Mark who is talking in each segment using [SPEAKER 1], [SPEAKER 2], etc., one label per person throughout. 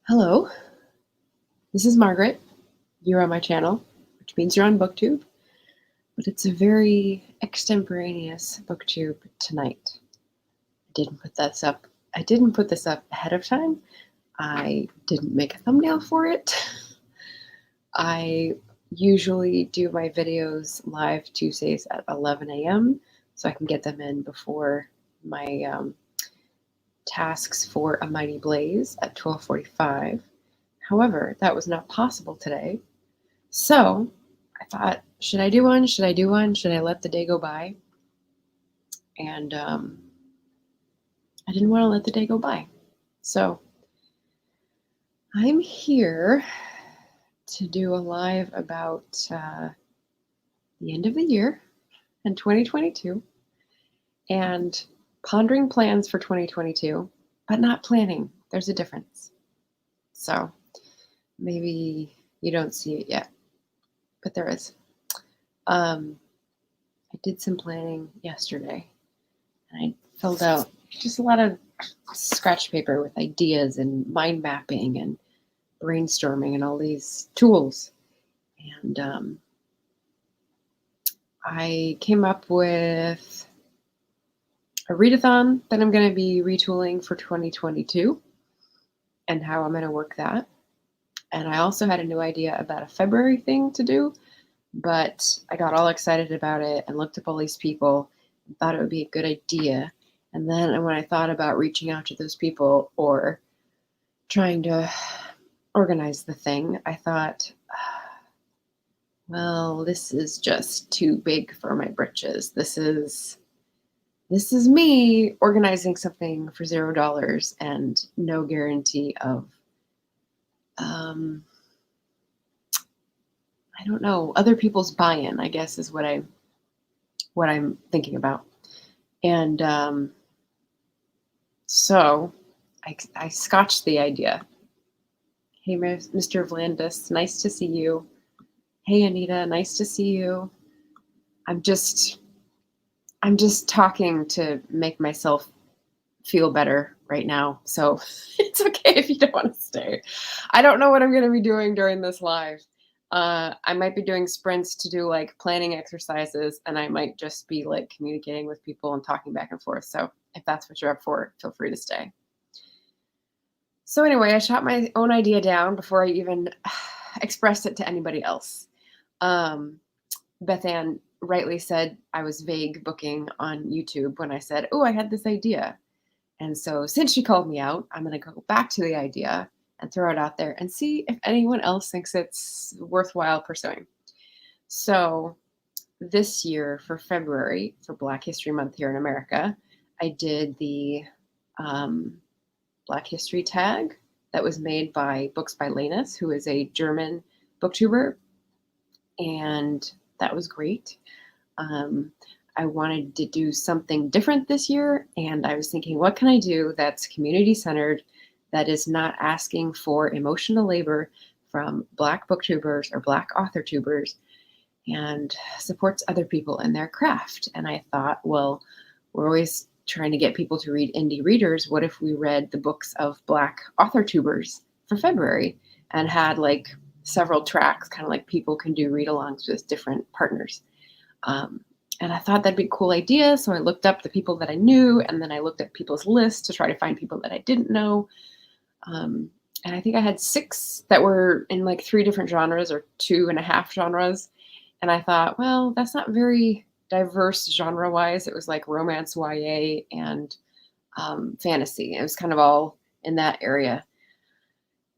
[SPEAKER 1] Hello, this is Margaret. You're on my channel, which means you're on BookTube, but it's a very extemporaneous BookTube tonight. I didn't put this up ahead of time. I didn't make a thumbnail for it. I usually do my videos live Tuesdays at 11 a.m. so I can get them in before my tasks for A Mighty Blaze at 12:45. However, that was not possible today. So I thought, should I do one? Should I do one? Should I let the day go by? And I didn't want to let the day go by. So I'm here to do a live about the end of the year and 2022 and pondering plans for 2022, but not planning. There's a difference. So maybe you don't see it yet, but there is. I did some planning yesterday, and I filled out just a lot of scratch paper with ideas and mind mapping and brainstorming and all these tools. And I came up with a readathon that I'm going to be retooling for 2022 and how I'm going to work that. And I also had a new idea about a February thing to do, but I got all excited about it and looked up all these people and thought it would be a good idea. And then when I thought about reaching out to those people or trying to organize the thing, I thought, well, this is just too big for my britches. This is me organizing something for $0 and no guarantee of I don't know, other people's buy-in, I guess, is what I'm thinking about. And so I scotched the idea. Hey, Mr. Vlandis, nice to see you. Hey, Anita, nice to see you. I'm just talking to make myself feel better right now. So it's okay if you don't want to stay. I don't know what I'm going to be doing during this live. I might be doing sprints to do like planning exercises, and I might just be like communicating with people and talking back and forth. So if that's what you're up for, feel free to stay. So anyway, I shot my own idea down before I even expressed it to anybody else. Beth Ann rightly said I was vague booking on YouTube when I said, oh, I had this idea. And so since she called me out, I'm going to go back to the idea and throw it out there and see if anyone else thinks it's worthwhile pursuing. So this year for February, for Black History Month here in America, I did the Black History tag that was made by Books by Lanus, who is a German booktuber. And that was great. I wanted to do something different this year, and I was thinking, what can I do that's community-centered, that is not asking for emotional labor from Black booktubers or Black author tubers, and supports other people in their craft? And I thought, well, we're always trying to get people to read indie readers. What if we read the books of Black author tubers for February and had like several tracks, kind of like people can do read-alongs with different partners? And I thought that'd be a cool idea. So I looked up the people that I knew, and then I looked at people's lists to try to find people that I didn't know. And I think I had 6 that were in like 3 different genres or 2.5 genres. And I thought, well, that's not very diverse genre-wise. It was like romance, YA, and fantasy. It was kind of all in that area.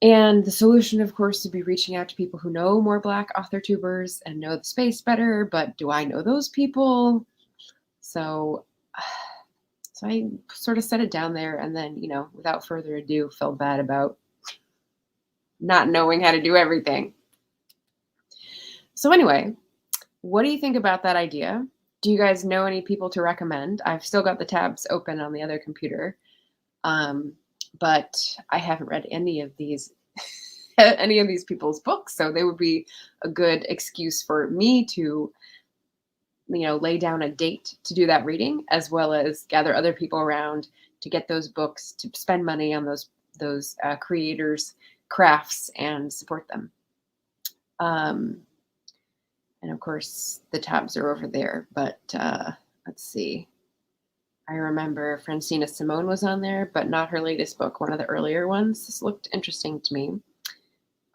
[SPEAKER 1] And the solution, of course, would be reaching out to people who know more Black author tubers and know the space better, but do I know those people? So I sort of set it down there, and then, without further ado, felt bad about not knowing how to do everything. So anyway, what do you think about that idea? Do you guys know any people to recommend? I've still got the tabs open on the other computer. But I haven't read any of these people's books, so they would be a good excuse for me to lay down a date to do that reading, as well as gather other people around to get those books, to spend money on those creators crafts and support them. And of course, the tabs are over there. But let's see. I remember Francina Simone was on there, but not her latest book, one of the earlier ones. This looked interesting to me.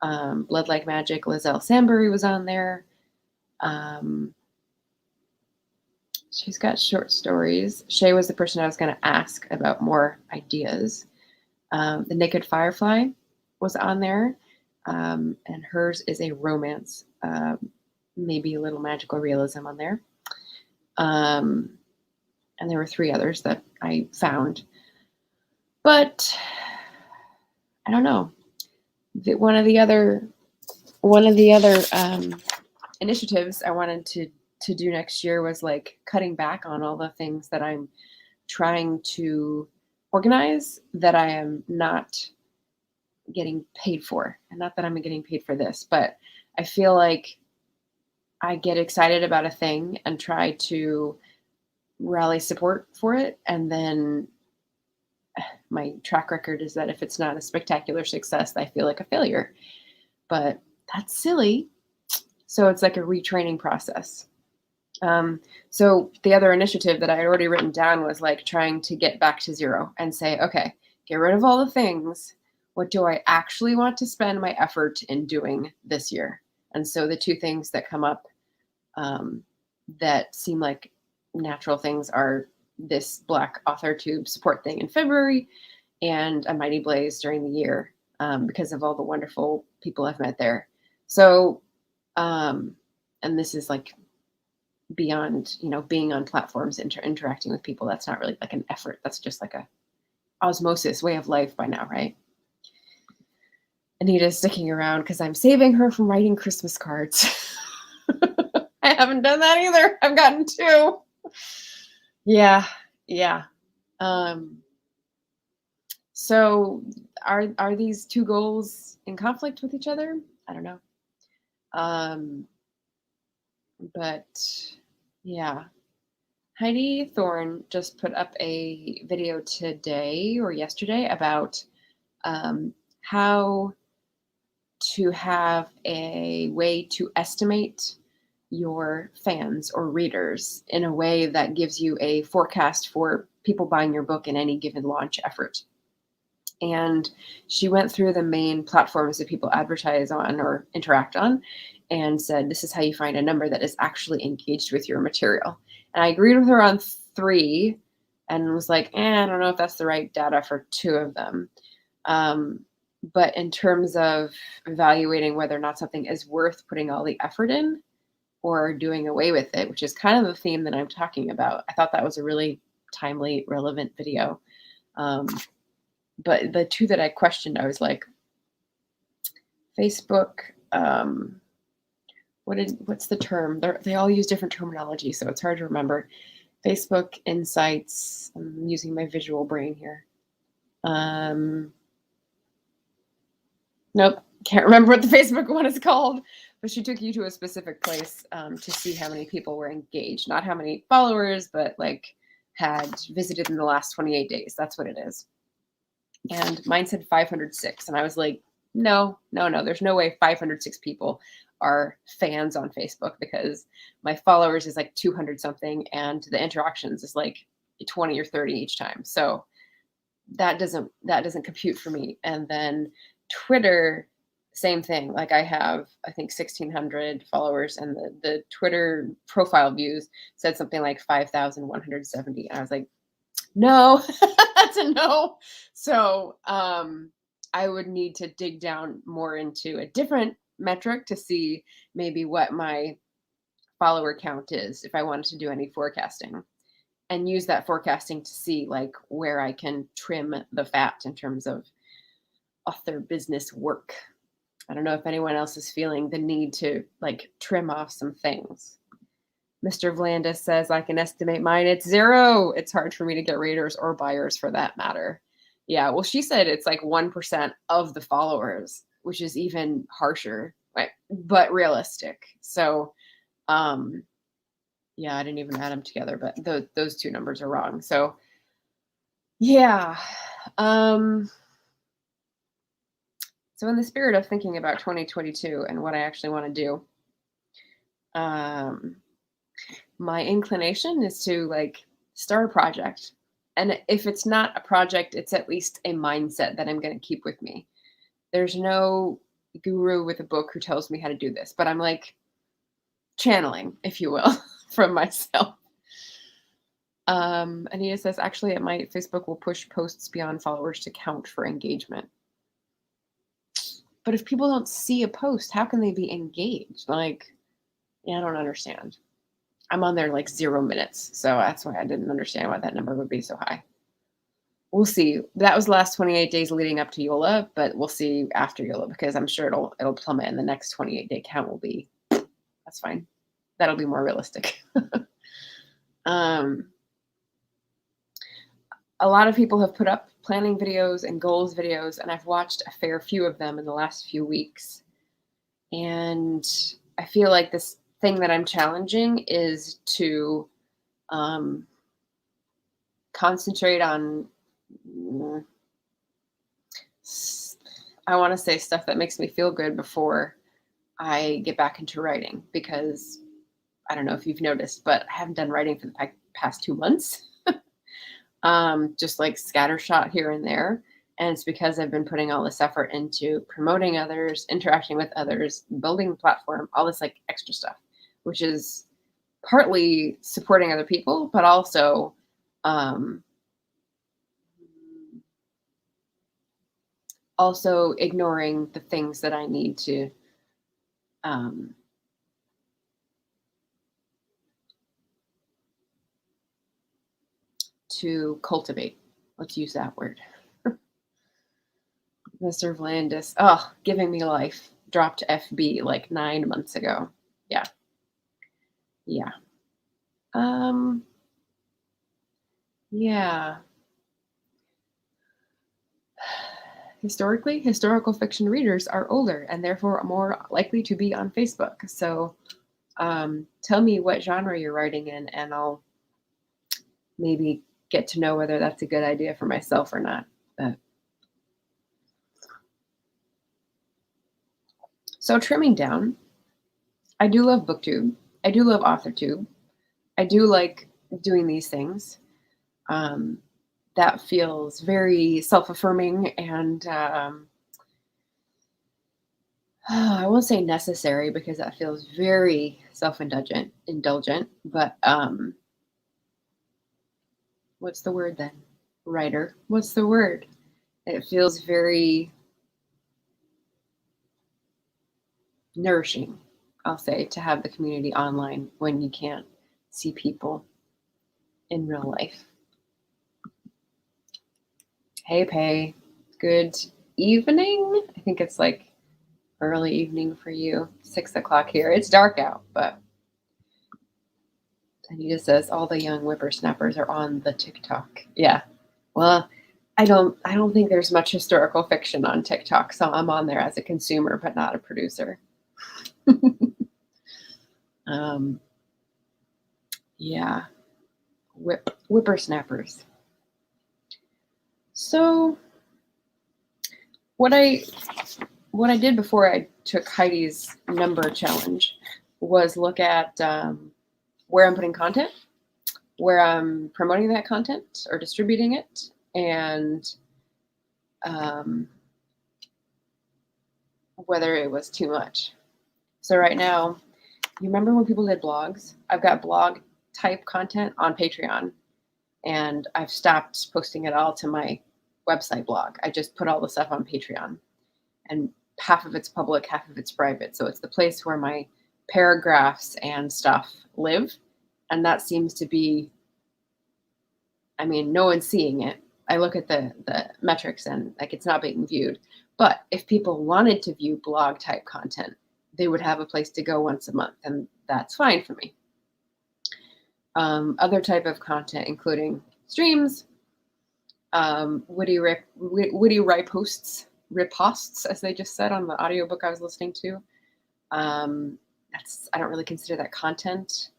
[SPEAKER 1] Blood Like Magic, Lizelle Sambury was on there. She's got short stories. Shay was the person I was going to ask about more ideas. The Naked Firefly was on there, and hers is a romance, maybe a little magical realism on there. And there were 3 others that I found. But I don't know. One of the other initiatives I wanted to do next year was like cutting back on all the things that I'm trying to organize that I am not getting paid for. And not that I'm getting paid for this, but I feel like I get excited about a thing and try to rally support for it, and then my track record is that if it's not a spectacular success, I feel like a failure. But that's silly. So it's like a retraining process. So the other initiative that I had already written down was like trying to get back to zero and say, okay, get rid of all the things. What do I actually want to spend my effort in doing this year? And so the 2 things that come up that seem like natural things are this Black Author Tube support thing in February and a Mighty Blaze during the year, because of all the wonderful people I've met there. So, and this is like beyond, being on platforms, interacting with people. That's not really like an effort. That's just like a osmosis way of life by now, right? Anita's sticking around because I'm saving her from writing Christmas cards. I haven't done that either. I've gotten 2. Yeah. So are these 2 goals in conflict with each other? I don't know. But yeah. Heidi Thorne just put up a video today or yesterday about how to have a way to estimate your fans or readers in a way that gives you a forecast for people buying your book in any given launch effort. And she went through the main platforms that people advertise on or interact on and said, this is how you find a number that is actually engaged with your material. And I agreed with her on 3 and was like, I don't know if that's the right data for 2 of them. But in terms of evaluating whether or not something is worth putting all the effort in or doing away with it, which is kind of the theme that I'm talking about, I thought that was a really timely, relevant video. But the 2 that I questioned, I was like, Facebook, what's the term? They all use different terminology, so it's hard to remember. Facebook Insights, I'm using my visual brain here. Nope, can't remember what the Facebook one is called, but she took you to a specific place to see how many people were engaged, not how many followers, but like had visited in the last 28 days. That's what it is. And mine said 506. And I was like, no, there's no way 506 people are fans on Facebook, because my followers is like 200 something and the interactions is like 20 or 30 each time. So that doesn't compute for me. And then Twitter, same thing. Like I have, I think 1,600 followers, and the Twitter profile views said something like 5,170. And I was like, no, that's a no. So I would need to dig down more into a different metric to see maybe what my follower count is if I wanted to do any forecasting, and use that forecasting to see like where I can trim the fat in terms of author business work. I don't know if anyone else is feeling the need to like trim off some things. Mr. Vlandis says, I can estimate mine. It's 0. It's hard for me to get readers or buyers for that matter. Yeah, well, she said it's like 1% of the followers, which is even harsher, right? But realistic. So, yeah, I didn't even add them together, but those 2 numbers are wrong. So, yeah. So in the spirit of thinking about 2022 and what I actually want to do, um, my inclination is to like start a project. And if it's not a project, it's at least a mindset that I'm going to keep with me. There's no guru with a book who tells me how to do this, but I'm like channeling, if you will, from myself. Anita says, actually, at my Facebook will push posts beyond followers to count for engagement. But if people don't see a post, how can they be engaged? Like, yeah, I don't understand. I'm on there like 0 minutes. So that's why I didn't understand why that number would be so high. We'll see. That was the last 28 days leading up to Yola, but we'll see after Yola because I'm sure it'll plummet and the next 28-day count will be, that's fine. That'll be more realistic. A lot of people have put up planning videos and goals videos, and I've watched a fair few of them in the last few weeks. And I feel like this thing that I'm challenging is to concentrate on, I want to say stuff that makes me feel good before I get back into writing, because I don't know if you've noticed, but I haven't done writing for the past 2 months. Just like scattershot here and there. And it's because I've been putting all this effort into promoting others, interacting with others, building the platform, all this like extra stuff, which is partly supporting other people, but also ignoring the things that I need to cultivate. Let's use that word. Mr. Vlandis, giving me life. Dropped FB like 9 months ago. Yeah. Yeah. Yeah. Historically, historical fiction readers are older and therefore more likely to be on Facebook. So tell me what genre you're writing in, and I'll maybe get to know whether that's a good idea for myself or not. But so trimming down, I do love BookTube. I do love AuthorTube. I do like doing these things. That feels very self-affirming and I won't say necessary because that feels very indulgent, but what's the word then? Writer. What's the word? It feels very nourishing, I'll say, to have the community online when you can't see people in real life. Hey, Pay. Good evening. I think it's like early evening for you. 6 o'clock here. It's dark out, but Anita says all the young whippersnappers are on the TikTok. Yeah. Well, I don't think there's much historical fiction on TikTok, so I'm on there as a consumer, but not a producer. Yeah. Whippersnappers. So what I did before I took Heidi's number challenge was look at where I'm putting content, where I'm promoting that content or distributing it, and whether it was too much. So right now, you remember when people did blogs? I've got blog type content on Patreon, and I've stopped posting it all to my website blog. I just put all the stuff on Patreon, and half of it's public, half of it's private. So it's the place where my paragraphs and stuff live. And that seems to be, I mean, no one's seeing it. I look at the metrics and like it's not being viewed. But if people wanted to view blog type content, they would have a place to go once a month, and that's fine for me. Other type of content, including streams, witty riposts, as they just said on the audiobook I was listening to. I don't really consider that content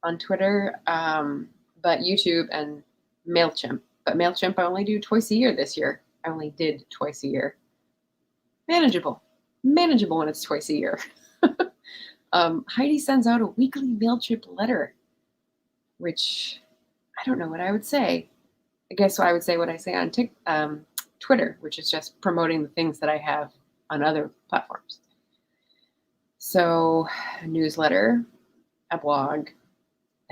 [SPEAKER 1] on Twitter, but YouTube and MailChimp. But MailChimp I only do twice a year this year. I only did twice a year. Manageable. Manageable when it's twice a year. Heidi sends out a weekly MailChimp letter, which I don't know what I would say. I guess I would say what I say on Twitter, which is just promoting the things that I have on other platforms. So, a newsletter, a blog,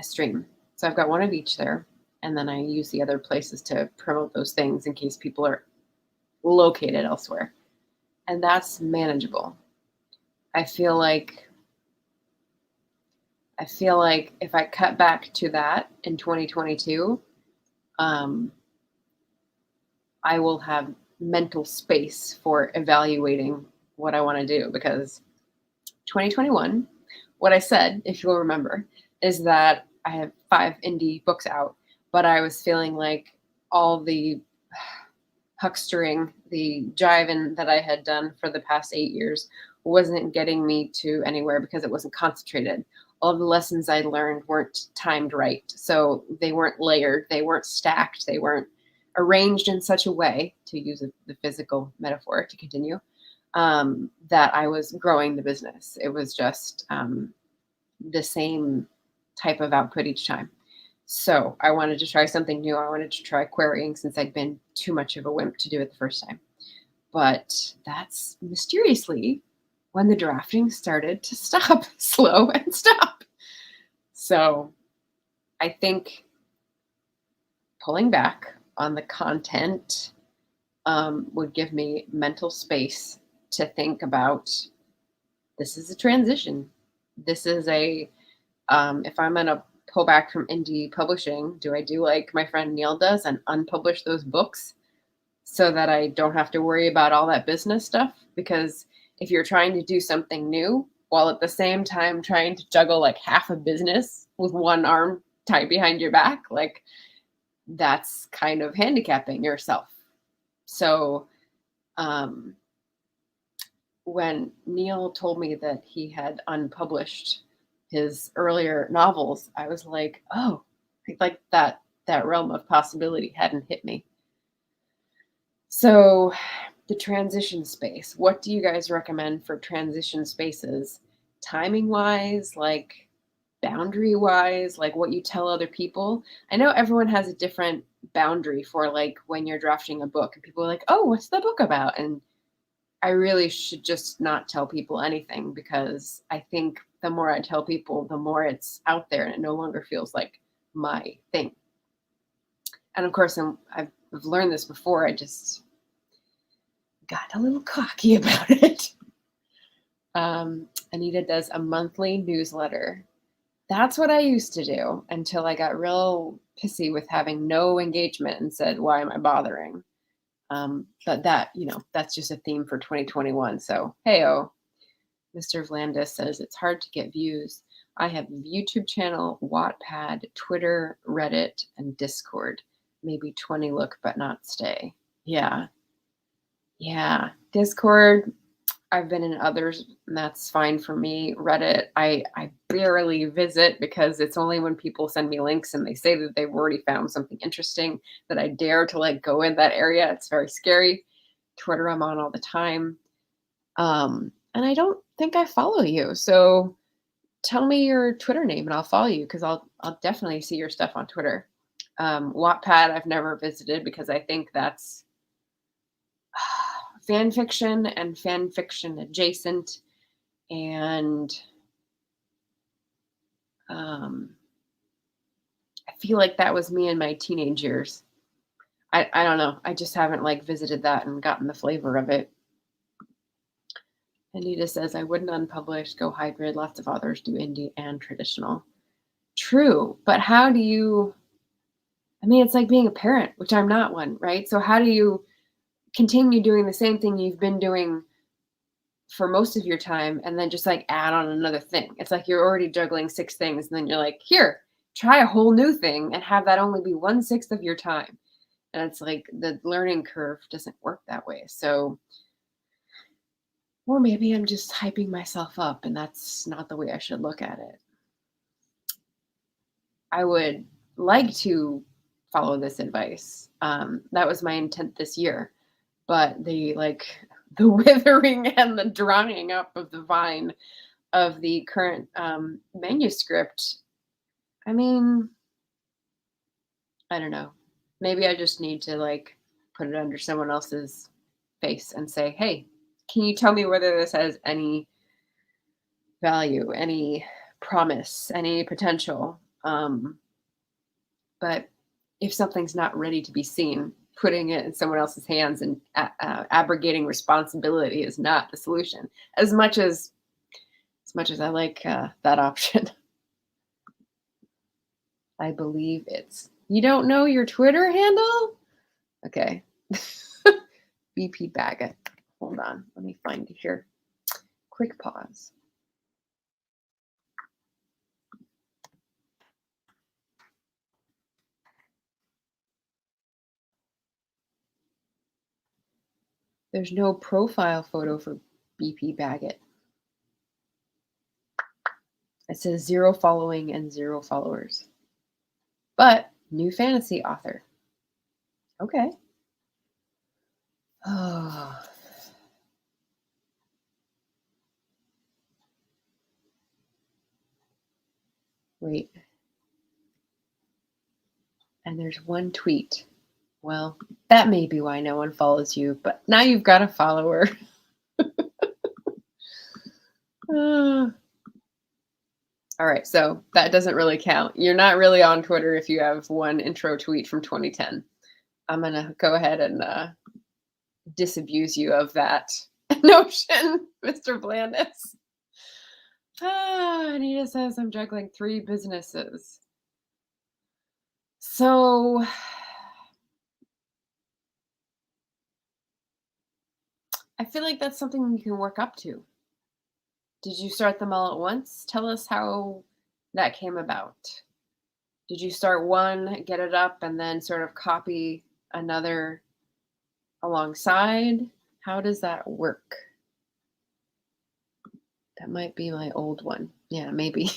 [SPEAKER 1] a stream. So I've got one of each there. And then I use the other places to promote those things in case people are located elsewhere. And that's manageable. I feel like if I cut back to that in 2022, I will have mental space for evaluating what I want to do, because 2021, what I said, if you'll remember, is that I have 5 indie books out, but I was feeling like all the huckstering, the jiving that I had done for the past 8 years wasn't getting me to anywhere because it wasn't concentrated. All of the lessons I learned weren't timed right. So they weren't layered, they weren't stacked, they weren't arranged in such a way, to use the physical metaphor to continue, that I was growing the business. It was just the same type of output each time. So I wanted to try something new. I wanted to try querying, since I'd been too much of a wimp to do it the first time. But that's mysteriously when the drafting started to stop, slow and stop. So I think pulling back on the content would give me mental space to think about, this is a transition. This is if I'm going to pull back from indie publishing, do I do like my friend Neil does and unpublish those books so that I don't have to worry about all that business stuff? Because if you're trying to do something new while at the same time trying to juggle like half a business with one arm tied behind your back, like, that's kind of handicapping yourself. So when Neil told me that he had unpublished his earlier novels, I was like, oh, like that realm of possibility hadn't hit me. So the transition space, what do you guys recommend for transition spaces, timing wise, like boundary wise, like what you tell other people? I know everyone has a different boundary for like when you're drafting a book, and people are like, oh, what's the book about? And I really should just not tell people anything, because I think the more I tell people, the more it's out there and it no longer feels like my thing. And of course, I've learned this before. I just got a little cocky about it. Anita does a monthly newsletter. That's what I used to do until I got real pissy with having no engagement and said, why am I bothering? But that's just a theme for 2021. So, hey-oh. Mr. Vlandis says, it's hard to get views. I have a YouTube channel, Wattpad, Twitter, Reddit, and Discord. Maybe 20 look, but not stay. Yeah. Discord, I've been in others, and that's fine for me. Reddit, I barely visit, because it's only when people send me links and they say that they've already found something interesting that I dare to like go in that area. It's very scary. Twitter, I'm on all the time. And I don't think I follow you. So tell me your Twitter name and I'll follow you, because I'll definitely see your stuff on Twitter. Wattpad, I've never visited, because I think that's fan fiction and fan fiction adjacent. And I feel like that was me in my teenage years. I don't know. I just haven't like visited that and gotten the flavor of it. Anita says, I wouldn't unpublish, go hybrid. Lots of authors do indie and traditional. True. But how do you, it's like being a parent, which I'm not one, right? So how do you continue doing the same thing you've been doing for most of your time and then just like add on another thing? It's like you're already juggling 6 things, and then you're like, here, try a whole new thing and have that only be 1/6 of your time. And it's like the learning curve doesn't work that way. So, or maybe I'm just hyping myself up, and that's not the way I should look at it. I would like to follow this advice. That was my intent this year, but the the withering and the drying up of the vine of the current manuscript. I mean, I don't know. Maybe I just need to like put it under someone else's face and say, hey, can you tell me whether this has any value, any promise, any potential? But if something's not ready to be seen, putting it in someone else's hands and abrogating responsibility is not the solution. As much as I like that option, I believe it's. You don't know your Twitter handle? Okay. BP Baggett. Hold on. Let me find it here. Quick pause. There's no profile photo for BP Baggett. It says 0 following and 0 followers. But new fantasy author. Okay. Oh. Wait. And there's one tweet. Well, that may be why no one follows you, but now you've got a follower. All right, so that doesn't really count. You're not really on Twitter if you have one intro tweet from 2010. I'm going to go ahead and disabuse you of that notion, Mr. Blandis. Anita says I'm juggling 3 businesses. So I feel like that's something you can work up to. Did you start them all at once? Tell us how that came about. Did you start one, get it up, and then sort of copy another alongside? How does that work? That might be my old one. Yeah, maybe.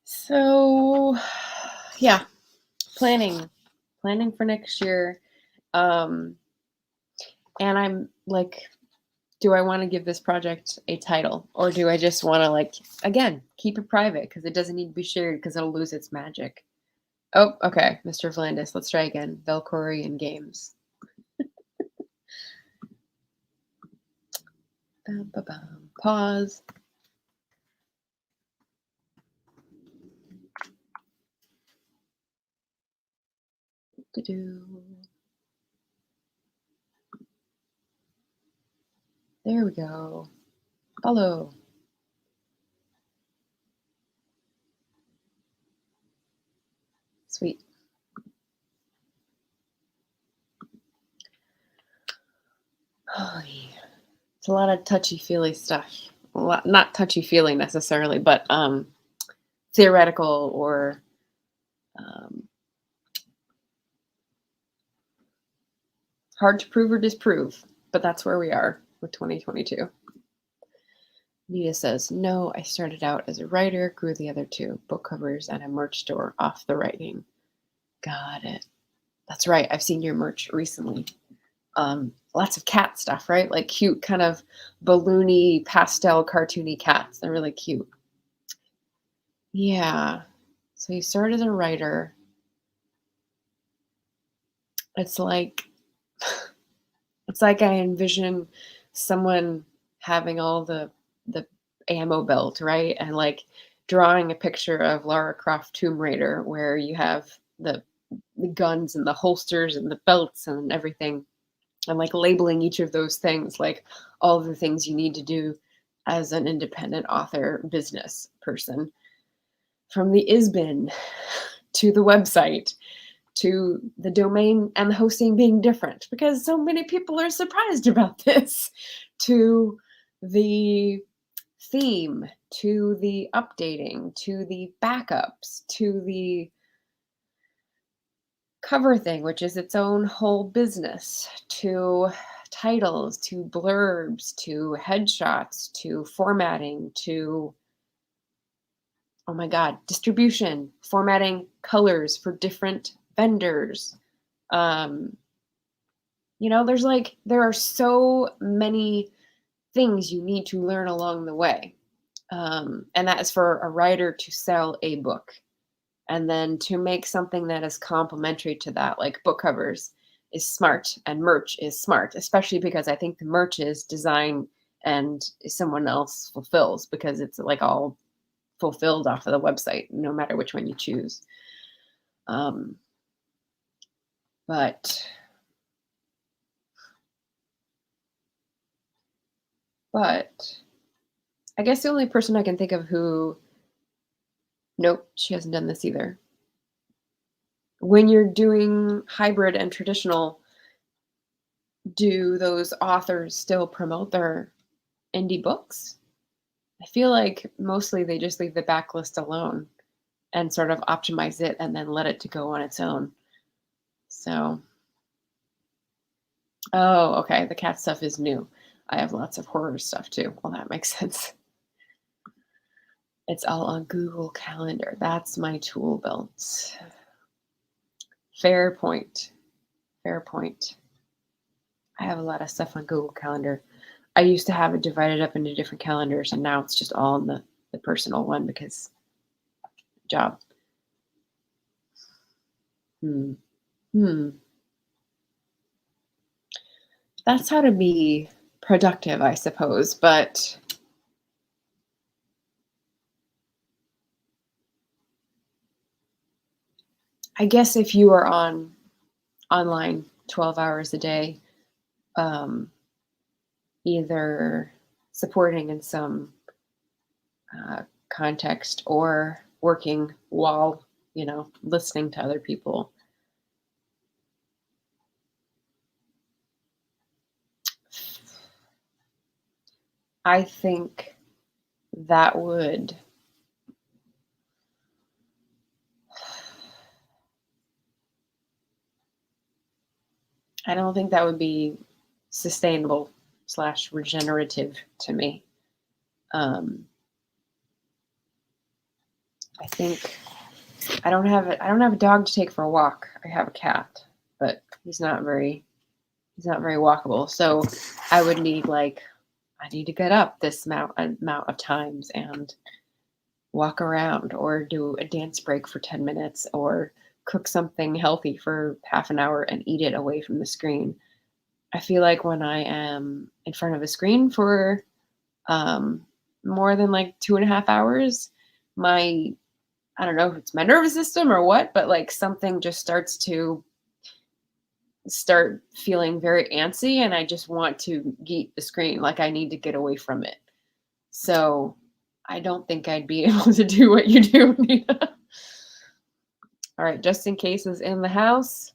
[SPEAKER 1] So, yeah, planning for next year. And I'm like, do I want to give this project a title, or do I just want to, like, again, keep it private because it doesn't need to be shared because it'll lose its magic? Oh, okay, Mr. Vlandis, let's try again. Velcorian Games. Pause. There we go. Follow. Sweet. Oh, yeah. It's a lot of touchy-feely stuff. Not touchy-feely necessarily, but theoretical or hard to prove or disprove. But that's where we are with 2022. Nita says, no, I started out as a writer, grew the other 2, book covers and a merch store off the writing. Got it. That's right. I've seen your merch recently. Lots of cat stuff, right? Like cute kind of balloony, pastel, cartoony cats. They're really cute. Yeah. So you started as a writer. It's like I envision someone having all the ammo belt, right? And like drawing a picture of Lara Croft Tomb Raider where you have the guns and the holsters and the belts and everything, and like labeling each of those things like all of the things you need to do as an independent author business person, from the ISBN to the website to the domain and the hosting being different because so many people are surprised about this, to the theme, to the updating, to the backups, to the cover thing, which is its own whole business, to titles, to blurbs, to headshots, to formatting, to Oh my God, distribution, formatting colors for different vendors. Um, there are so many things you need to learn along the way. And that is for a writer to sell a book. And then to make something that is complementary to that, like book covers, is smart and merch is smart, especially because I think the merch is design and someone else fulfills because it's like all fulfilled off of the website, no matter which one you choose. Um, but but I guess the only person I can think of who, nope, she hasn't done this either. When you're doing hybrid and traditional, do those authors still promote their indie books? I feel like mostly they just leave the backlist alone and sort of optimize it and then let it to go on its own. So, oh, okay, the cat stuff is new. I have lots of horror stuff too. Well, that makes sense. It's all on Google Calendar. That's my tool belt. Fair point. Fair point. I have a lot of stuff on Google Calendar. I used to have it divided up into different calendars, and now it's just all in the personal one because job. Hmm. Hmm. That's how to be productive, I suppose. But I guess if you are online 12 hours a day, um, either supporting in some context or working while, listening to other people, I think that would, I don't think that would be sustainable slash regenerative to me. Um, I think I don't have a dog to take for a walk. I have a cat, but he's not very walkable. So I would need I need to get up this amount of times and walk around or do a dance break for 10 minutes or cook something healthy for half an hour and eat it away from the screen. I feel like when I am in front of a screen for um, more than 2.5 hours, my, I don't know if it's my nervous system or what, but something just starts to start feeling very antsy and I just want to eat the screen. Like I need to get away from it. So I don't think I'd be able to do what you do, Nina. All right, just in case is in the house.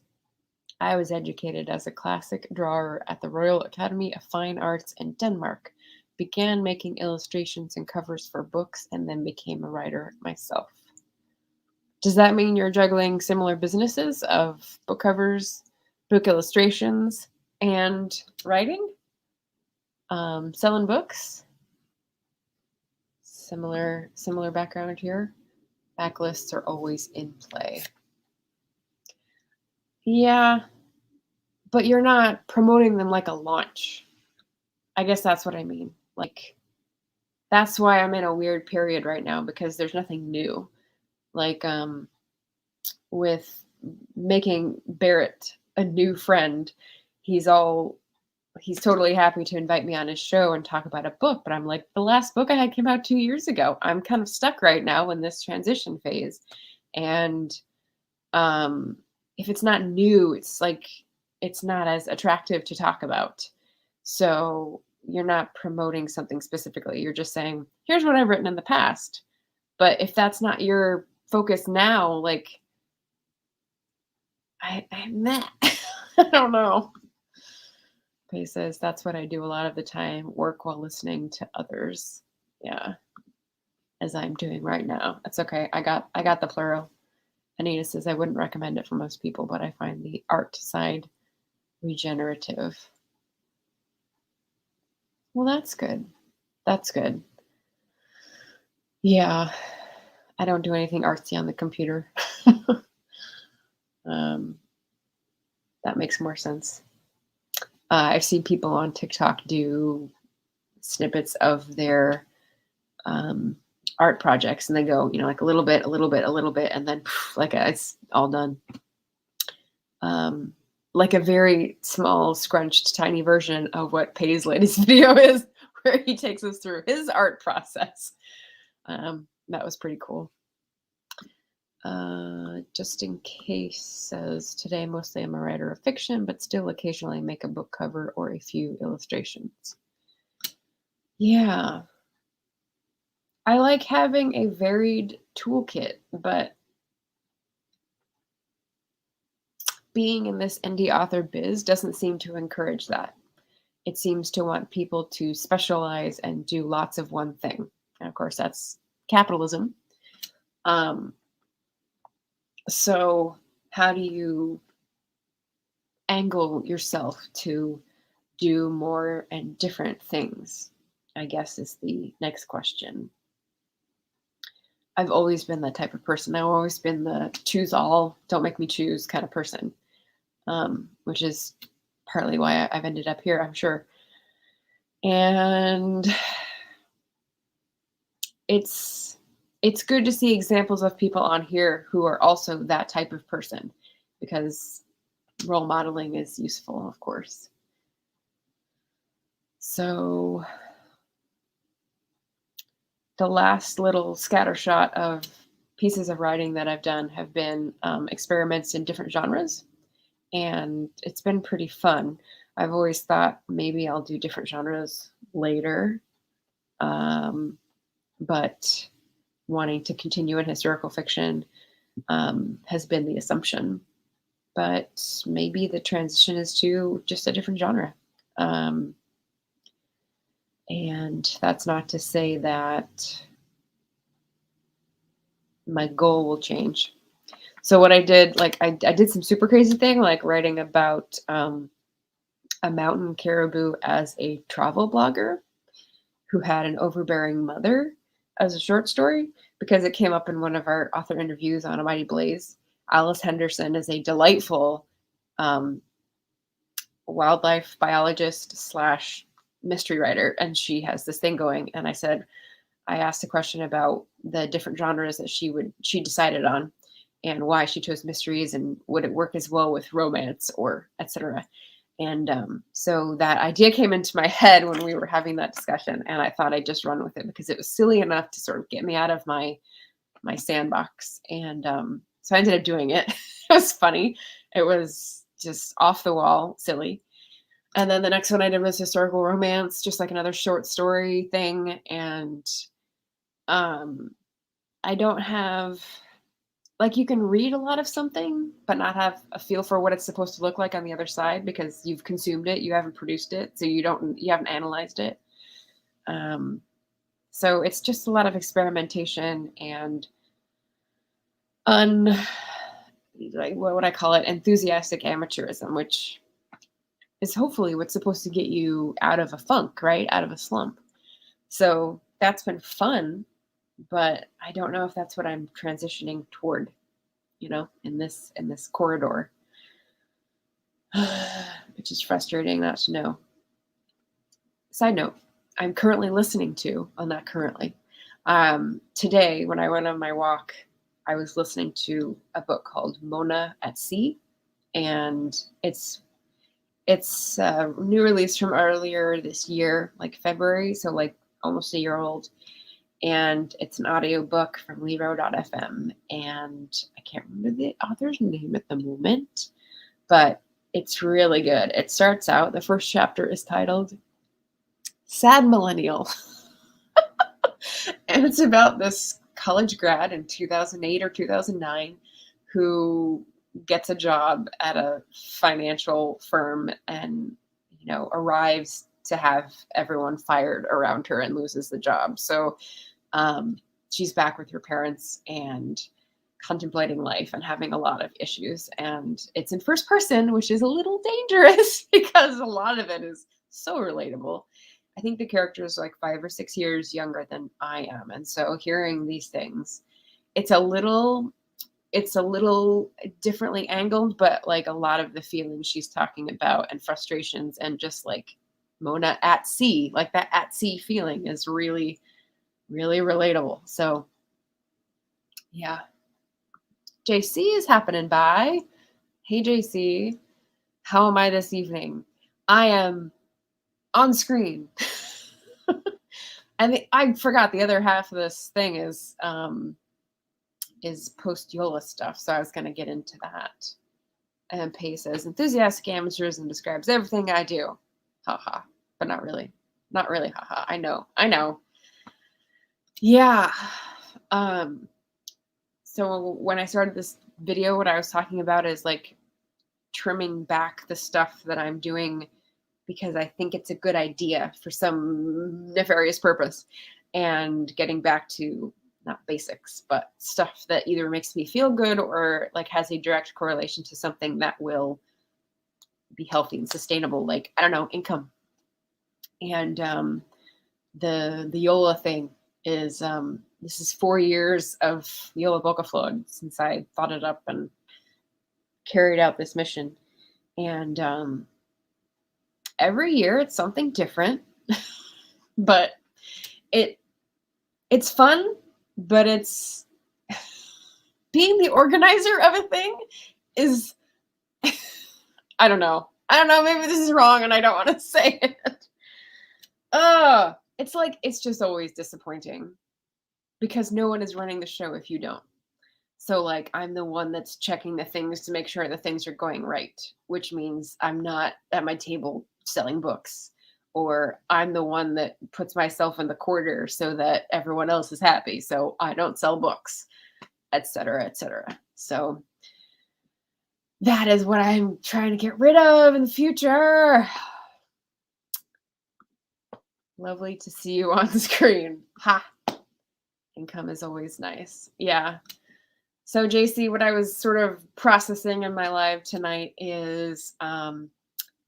[SPEAKER 1] I was educated as a classic drawer at the Royal Academy of Fine Arts in Denmark, began making illustrations and covers for books, and then became a writer myself. Does that mean you're juggling similar businesses of book covers, book illustrations, and writing? Selling books? Similar background here. Backlists are always in play. Yeah, but you're not promoting them like a launch. I guess that's what I mean. That's why I'm in a weird period right now because there's nothing new. Like with making Barrett a new friend, he's all he's totally happy to invite me on his show and talk about a book, but I'm like, the last book I had came out 2 years ago. I'm kind of stuck right now in this transition phase. And um if it's not new, it's not as attractive to talk about. So you're not promoting something specifically. You're just saying, here's what I've written in the past. But if that's not your focus now, I'm that. I don't know. He says, that's what I do a lot of the time, work while listening to others. Yeah, as I'm doing right now. That's okay. I got the plural. Anita says, I wouldn't recommend it for most people, but I find the art side regenerative. Well, that's good. That's good. Yeah. I don't do anything artsy on the computer. um, that makes more sense. I've seen people on TikTok do snippets of their um, art projects, and they go, like a little bit, a little bit, a little bit, and then like it's all done. Like a very small, scrunched, tiny version of what Paisley's video is, where he takes us through his art process. That was pretty cool. Just in case says, today mostly I'm a writer of fiction, but still occasionally make a book cover or a few illustrations. Yeah. I like having a varied toolkit, but being in this indie author biz doesn't seem to encourage that. It seems to want people to specialize and do lots of one thing. And of course, that's capitalism. So how do you angle yourself to do more and different things, I guess, is the next question. I've always been that type of person. I've always been the choose all, don't make me choose kind of person, which is partly why I've ended up here, I'm sure. And it's good to see examples of people on here who are also that type of person, because role modeling is useful, of course. So the last little scattershot of pieces of writing that I've done have been experiments in different genres, and it's been pretty fun. I've always thought maybe I'll do different genres later, but wanting to continue in historical fiction has been the assumption. But maybe the transition is to just a different genre. And that's not to say that my goal will change. So what I did, like I did some super crazy thing, like writing about a mountain caribou as a travel blogger who had an overbearing mother as a short story, because it came up in one of our author interviews on A Mighty Blaze. Alice Henderson is a delightful wildlife biologist slash mystery writer, and she has this thing going. And I asked a question about the different genres that she decided on, and why she chose mysteries, and would it work as well with romance, or etc. And so that idea came into my head when we were having that discussion, and I thought I'd just run with it because it was silly enough to sort of get me out of my sandbox. And so I ended up doing it. It was funny. It was just off the wall, silly. And then the next one I did was historical romance, just like another short story thing. And I don't have, like, you can read a lot of something, but not have a feel for what it's supposed to look like on the other side, because you've consumed it, you haven't produced it, so you haven't analyzed it. So it's just a lot of experimentation and like, what would I call it? Enthusiastic amateurism, which is hopefully what's supposed to get you out of a funk, right? Out of a slump. So that's been fun, but I don't know if that's what I'm transitioning toward, in this corridor, which is frustrating not to know. Side note, I'm currently listening to, well, not currently, today when I went on my walk, I was listening to a book called Mona at Sea, and it's a new release from earlier this year, like February, so like almost a year old. And it's an audiobook from Lero.fm, and I can't remember the author's name at the moment, but it's really good. It starts out, the first chapter is titled Sad Millennial. And it's about this college grad in 2008 or 2009 who gets a job at a financial firm and, arrives to have everyone fired around her and loses the job. So she's back with her parents and contemplating life and having a lot of issues. And it's in first person, which is a little dangerous because a lot of it is so relatable. I think the character is like 5 or 6 years younger than I am. And so hearing these things, it's a little differently angled, but like a lot of the feelings she's talking about and frustrations and just like Mona at sea, like that at sea feeling is really, really relatable. So yeah. JC is happening by. Hey JC, how am I this evening? I am on screen. And I forgot the other half of this thing is Post-Jola stuff. So I was going to get into that. And Pay says, enthusiastic amateurism describes everything I do. Haha. But not really. Not really. Haha. I know. Yeah. So when I started this video, what I was talking about is like trimming back the stuff that I'm doing because I think it's a good idea for some nefarious purpose, and getting back to not basics, but stuff that either makes me feel good or like has a direct correlation to something that will be healthy and sustainable, like, I don't know, income. And the Yola thing is this is 4 years of Yola Boca Flood since I thought it up and carried out this mission. And every year it's something different, but it's fun, but it's being the organizer of a thing is I don't know, maybe this is wrong and I don't want to say it. It's like, it's just always disappointing because no one is running the show if you don't. So like, I'm the one that's checking the things to make sure the things are going right, which means I'm not at my table selling books, or I'm the one that puts myself in the corner so that everyone else is happy, so I don't sell books, etc., etc. So that is what I'm trying to get rid of in the future. Lovely to see you on the screen. Ha! Income is always nice. Yeah. So JC, what I was sort of processing in my live tonight is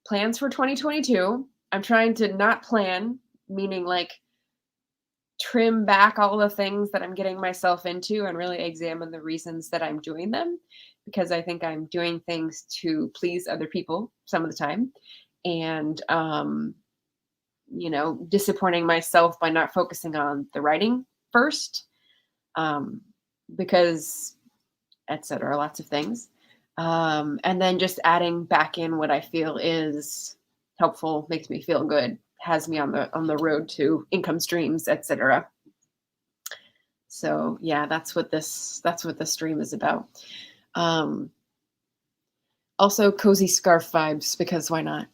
[SPEAKER 1] plans for 2022. I'm trying to not plan, meaning like trim back all the things that I'm getting myself into and really examine the reasons that I'm doing them, because I think I'm doing things to please other people some of the time, and disappointing myself by not focusing on the writing first, because etc. Lots of things. And then just adding back in what I feel is helpful, makes me feel good, has me on the road to income streams, etc. So yeah, that's what this stream is about. Also cozy scarf vibes, because why not?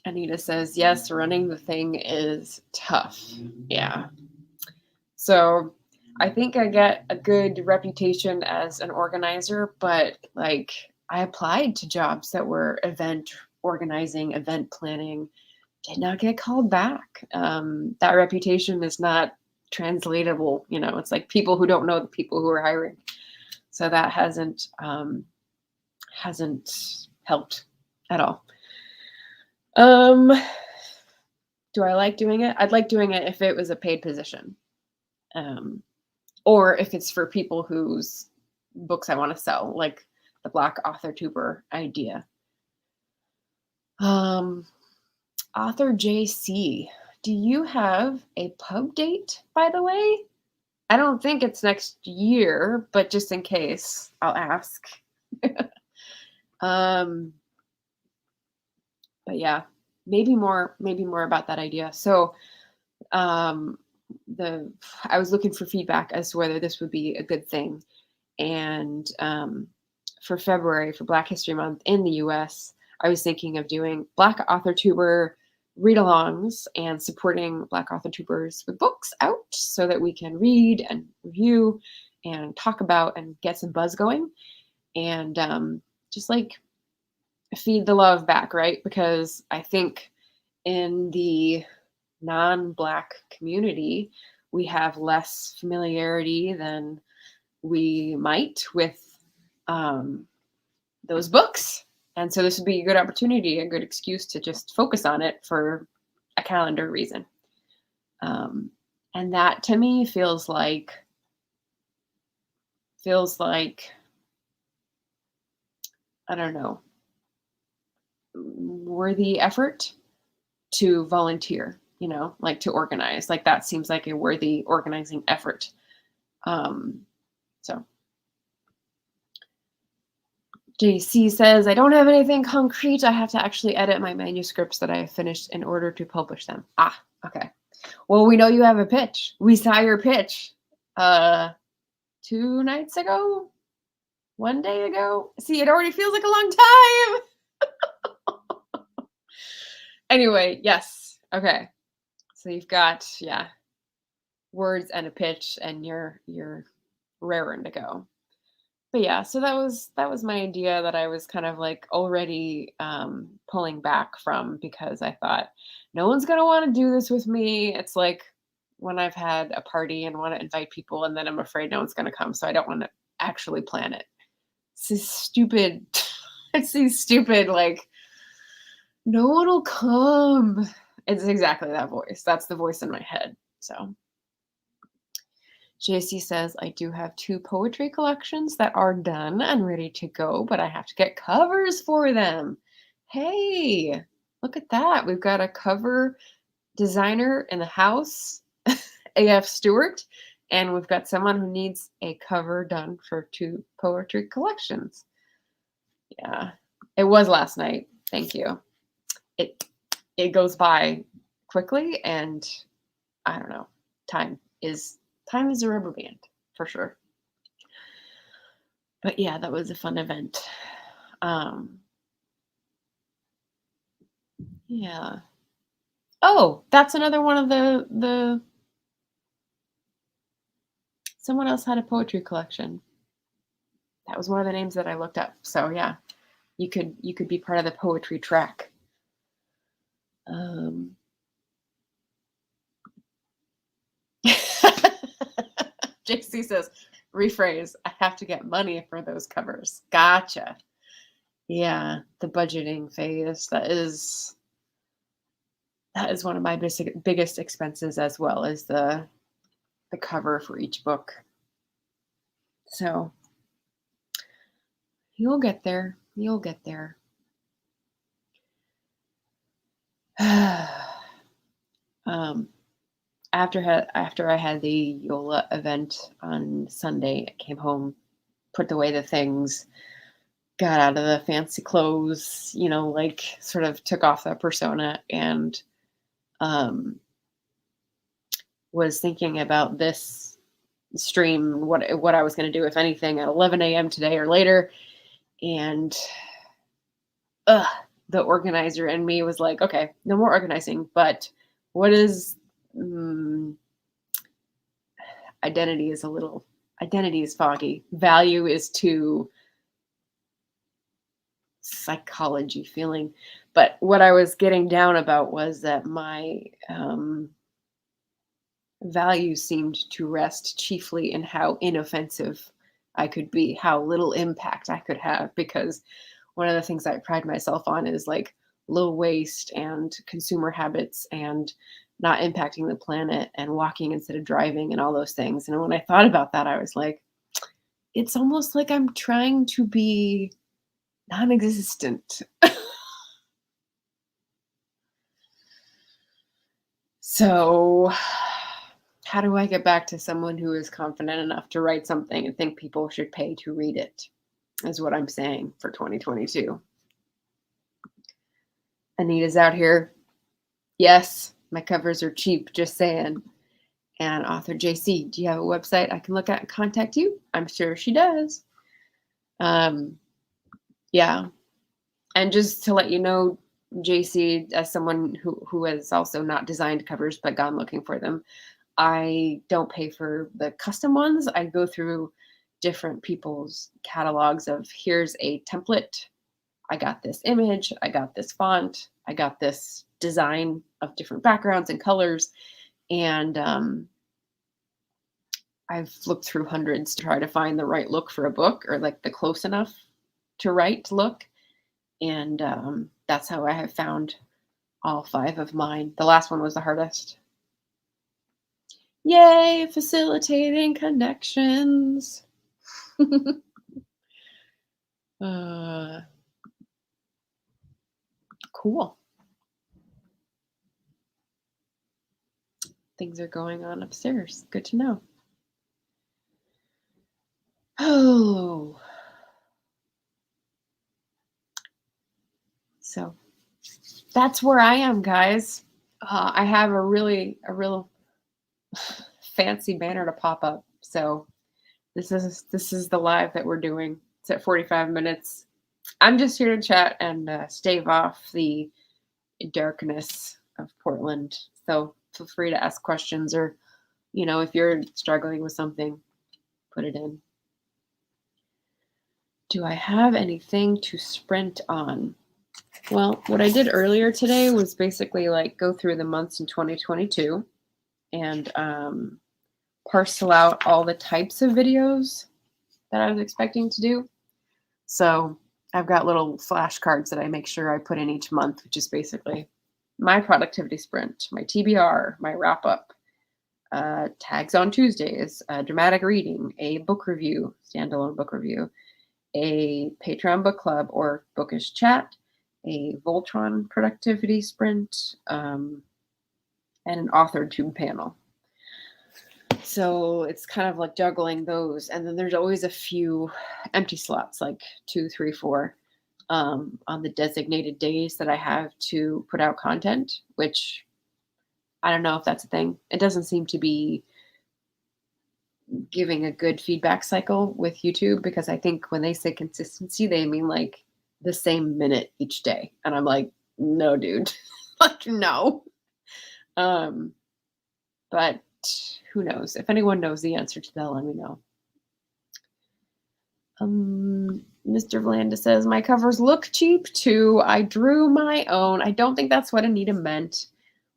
[SPEAKER 1] Anita says, yes, running the thing is tough. Yeah. So I think I get a good reputation as an organizer, but like, I applied to jobs that were event organizing, event planning, did not get called back. That reputation is not translatable. It's like people who don't know the people who are hiring. So that hasn't helped at all. Do I like doing it? I'd like doing it if it was a paid position. Or if it's for people whose books I want to sell, like the Black Author Tuber idea. Author JC, do you have a pub date, by the way? I don't think it's next year, but just in case, I'll ask. But yeah, maybe more about that idea. So I was looking for feedback as to whether this would be a good thing. And for February, for Black History Month in the US, I was thinking of doing Black Author Tuber read-alongs and supporting Black Author Tubers with books out so that we can read and review and talk about and get some buzz going, and just like feed the love back, right? Because I think in the non-Black community, we have less familiarity than we might with those books. And so this would be a good opportunity, a good excuse to just focus on it for a calendar reason. And that to me feels like, I don't know, worthy effort to volunteer, like to organize. Like that seems like a worthy organizing effort. So JC says, I don't have anything concrete. I have to actually edit my manuscripts that I have finished in order to publish them. Ah, okay. Well, we know you have a pitch. We saw your pitch 2 nights ago, 1 day ago. See, it already feels like a long time. Anyway, yes. Okay. So you've got, words and a pitch, and you're raring to go. But yeah, so that was my idea that I was kind of like already pulling back from, because I thought no one's gonna want to do this with me. It's like when I've had a party and want to invite people, and then I'm afraid no one's gonna come, so I don't want to actually plan it. It's this stupid. It's these stupid like no one will come. It's exactly that voice. That's the voice in my head. So JC says, I do have 2 poetry collections that are done and ready to go, but I have to get covers for them. Hey, look at that. We've got a cover designer in the house, AF Stewart, and we've got someone who needs a cover done for 2 poetry collections. Yeah, it was last night. Thank you. It goes by quickly, and I don't know. Time is a rubber band for sure. But yeah, that was a fun event. Yeah. Oh, that's another one of the someone else had a poetry collection. That was one of the names that I looked up. So yeah, you could be part of the poetry track. JC says, rephrase, I have to get money for those covers. Gotcha. Yeah, the budgeting phase. That is one of my biggest expenses, as well as the cover for each book. So you'll get there. You'll get there. After I had the Yola event on Sunday, I came home, put away the things, got out of the fancy clothes, like sort of took off that persona, and was thinking about this stream, what I was going to do, if anything, at 11 a.m. today or later. And the organizer in me was like, okay, no more organizing, but what is identity is foggy. Value is too psychology feeling. But what I was getting down about was that my value seemed to rest chiefly in how inoffensive I could be, how little impact I could have, because one of the things I pride myself on is like low waste and consumer habits and not impacting the planet and walking instead of driving and all those things. And when I thought about that, I was like, it's almost like I'm trying to be non-existent. So how do I get back to someone who is confident enough to write something and think people should pay to read it, is what I'm saying for 2022. Anita's out here. Yes, my covers are cheap, just saying. And author JC, do you have a website I can look at and contact you? I'm sure she does. Yeah. And just to let you know, JC, as someone who has also not designed covers but gone looking for them, I don't pay for the custom ones. I go through different people's catalogs of, here's a template. I got this image. I got this font. I got this design of different backgrounds and colors. And I've looked through hundreds to try to find the right look for a book, or like the close enough to write look. And that's how I have found all 5 of mine. The last one was the hardest. Yay, facilitating connections. uh, cool. Things are going on upstairs. Good to know. Oh. So that's where I am, guys. I have a real fancy banner to pop up. So this is the live that we're doing. It's at 45 minutes. I'm just here to chat and stave off the darkness of Portland. So feel free to ask questions, or, if you're struggling with something, put it in. Do I have anything to sprint on? Well, what I did earlier today was basically like go through the months in 2022 and parcel out all the types of videos that I was expecting to do. So I've got little flashcards that I make sure I put in each month, which is basically my productivity sprint, my TBR, my wrap up, tags on Tuesdays, dramatic reading, a book review, standalone book review, a Patreon book club or bookish chat, a Voltron productivity sprint, and an author tube panel. So it's kind of like juggling those. And then there's always a few empty slots, like 2, 3, 4, on the designated days that I have to put out content, which I don't know if that's a thing. It doesn't seem to be giving a good feedback cycle with YouTube, because I think when they say consistency, they mean like the same minute each day. And I'm like, no, dude, like, no. But who knows? If anyone knows the answer to that, let me know. Mr. Valanda says, my covers look cheap too. I drew my own. I don't think that's what Anita meant.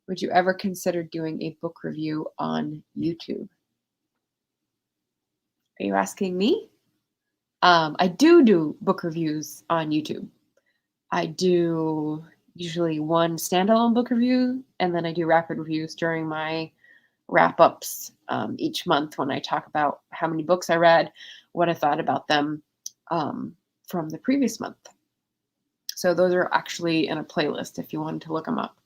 [SPEAKER 1] Would you ever consider doing a book review on YouTube? Are you asking me? I do book reviews on YouTube. I do usually one standalone book review, and then I do rapid reviews during my wrap-ups each month when I talk about how many books I read, what I thought about them from the previous month. So those are actually in a playlist if you wanted to look them up.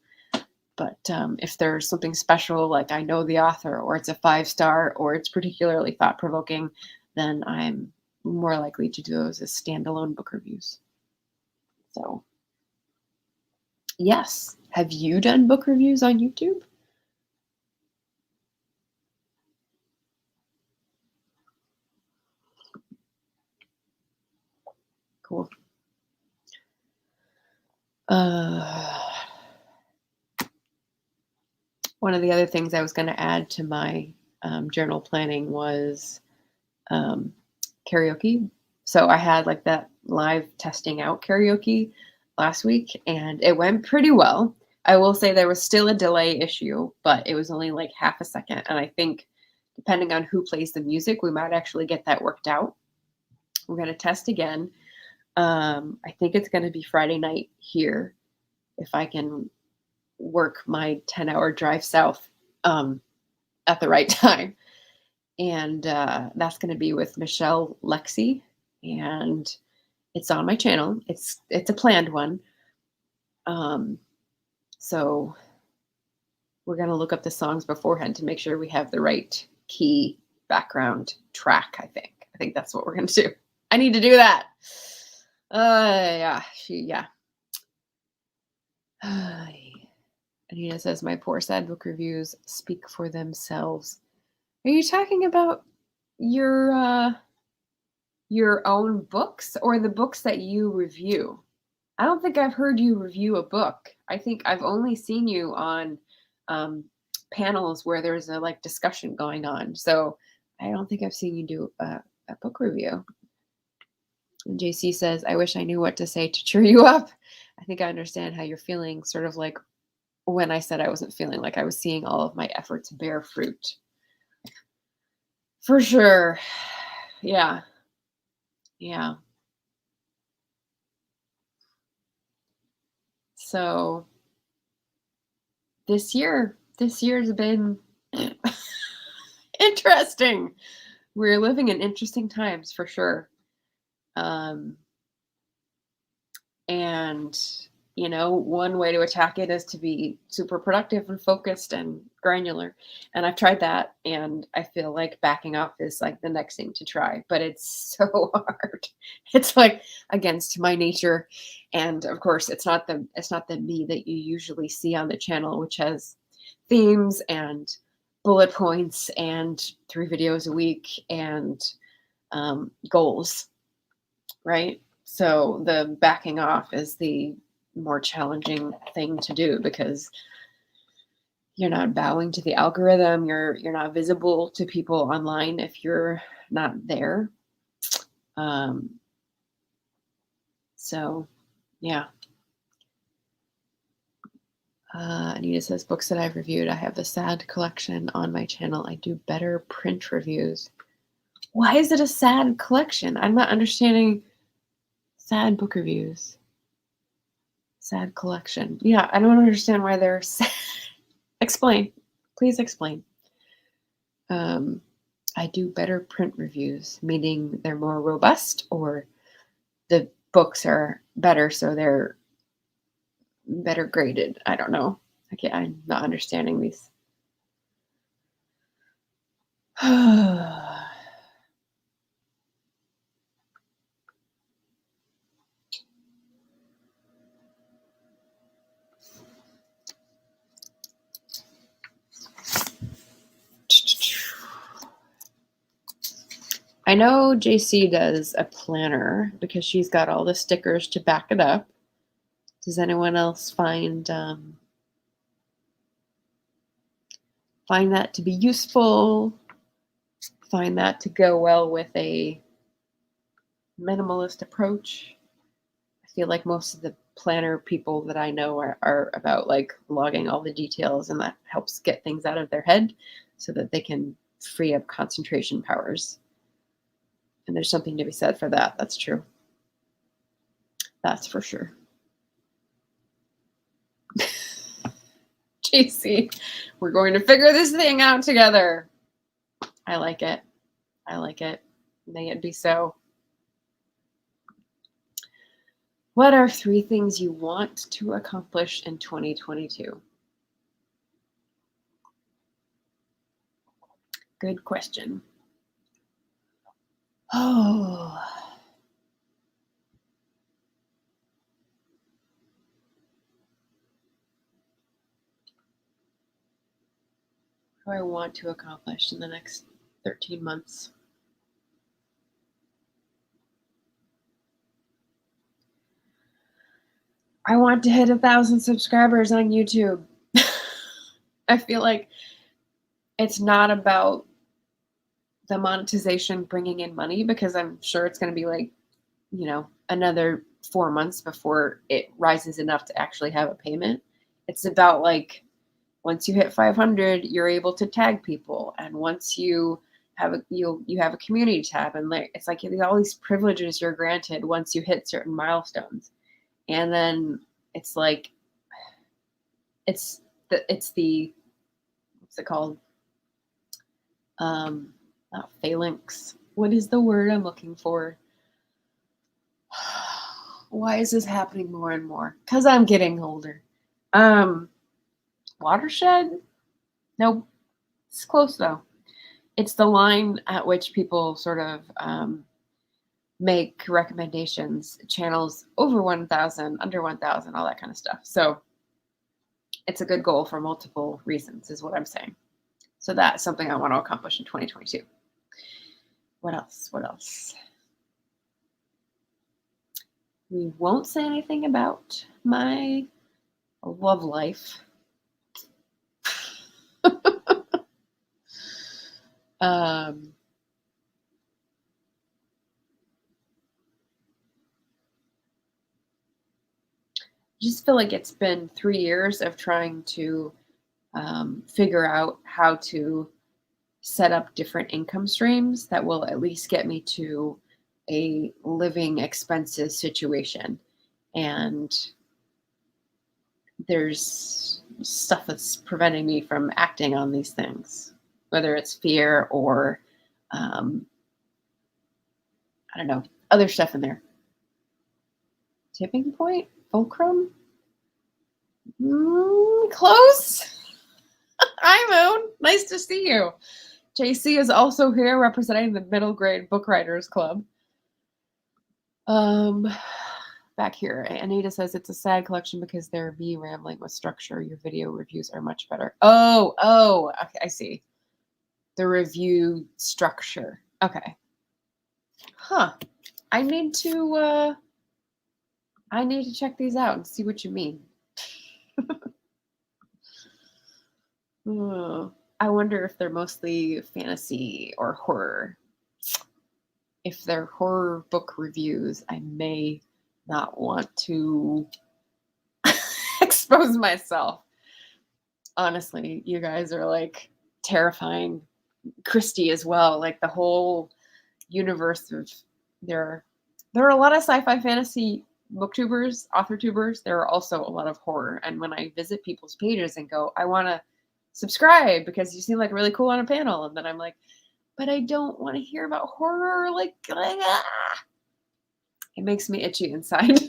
[SPEAKER 1] But if there's something special, like I know the author, or it's a 5-star, or it's particularly thought-provoking, then I'm more likely to do those as standalone book reviews. So yes. Have you done book reviews on YouTube? Cool. One of the other things I was going to add to my journal planning was karaoke. So I had like that live testing out karaoke last week, and it went pretty well. I will say there was still a delay issue, but it was only like half a second. And I think depending on who plays the music, we might actually get that worked out. We're going to test again. I think it's going to be Friday night here, if I can work my 10-hour drive south at the right time. And that's going to be with Michelle Lexi, and it's on my channel. It's a planned one. So we're going to look up the songs beforehand to make sure we have the right key background track. I think that's what we're going to do. I need to do that. Yeah. Anita says, my poor sad book reviews speak for themselves. Are you talking about your own books, or the books that you review? I don't think I've heard you review a book. I think I've only seen you on panels where there's a like discussion going on. So I don't think I've seen you do a book review. And JC says, I wish I knew what to say to cheer you up. I think I understand how you're feeling, sort of like when I said I wasn't feeling like I was seeing all of my efforts bear fruit. For sure. Yeah. So this year's been Interesting. We're living in interesting times for sure. Um, and, one way to attack it is to be super productive and focused and granular. And I've tried that, and I feel like backing off is like the next thing to try, but it's so hard. It's like against my nature. And of course, it's not the me that you usually see on the channel, which has themes and bullet points and 3 videos a week and goals, right? So the backing off is the more challenging thing to do because you're not bowing to the algorithm. You're not visible to people online if you're not there. Um, so yeah. Anita says, books that I've reviewed. I have the sad collection on my channel. I do better print reviews. Why is it a sad collection? I'm not understanding sad book reviews. Sad collection. Yeah, I don't understand why they're sad. Explain. Please explain. I do better print reviews, meaning they're more robust, or the books are better, so they're better graded. I don't know. I'm not understanding these. I know JC does a planner because she's got all the stickers to back it up. Does anyone else find that to be useful? Find that to go well with a minimalist approach? I feel like most of the planner people that I know are about like logging all the details, and that helps get things out of their head so that they can free up concentration powers. And there's something to be said for that. That's true. That's for sure. JC, we're going to figure this thing out together. I like it. I like it. May it be so. What are 3 things you want to accomplish in 2022? Good question. Oh. What do I want to accomplish in the next 13 months? I want to hit 1,000 subscribers on YouTube. I feel like it's not about the monetization bringing in money, because I'm sure it's going to be like, another 4 months before it rises enough to actually have a payment. It's about like, once you hit 500, you're able to tag people, and once you have you have a community tab, and like it's like all these privileges you're granted once you hit certain milestones, and then it's like it's the what's it called? Not phalanx. What is the word I'm looking for? Why is this happening more and more? Because I'm getting older. Watershed? Nope. It's close though. It's the line at which people sort of make recommendations, channels over 1,000, under 1,000, all that kind of stuff. So it's a good goal for multiple reasons, is what I'm saying. So that's something I want to accomplish in 2022. What else? What else? We won't say anything about my love life. I just feel like it's been 3 years of trying to figure out how to set up different income streams that will at least get me to a living expenses situation. And there's stuff that's preventing me from acting on these things. whether it's fear or, I don't know, other stuff in there. Tipping point? Fulcrum? Close? Hi, Moon. Nice to see you. JC is also here representing the middle grade book writers club. Back here, Anita says it's a sad collection because they're me rambling with structure. Your video reviews are much better. Oh, okay, I see. The review structure. Okay. Huh. I need to check these out and see what you mean. I wonder if they're mostly fantasy or horror. If they're horror book reviews, I may not want to expose myself. Honestly, you guys are like terrifying. Christy as well. Like the whole universe of there are a lot of sci-fi fantasy booktubers, author tubers. There are also a lot of horror. And when I visit people's pages and go, I want to subscribe because you seem like really cool on a panel, and then I'm like, but I don't want to hear about horror. Like it makes me itchy inside.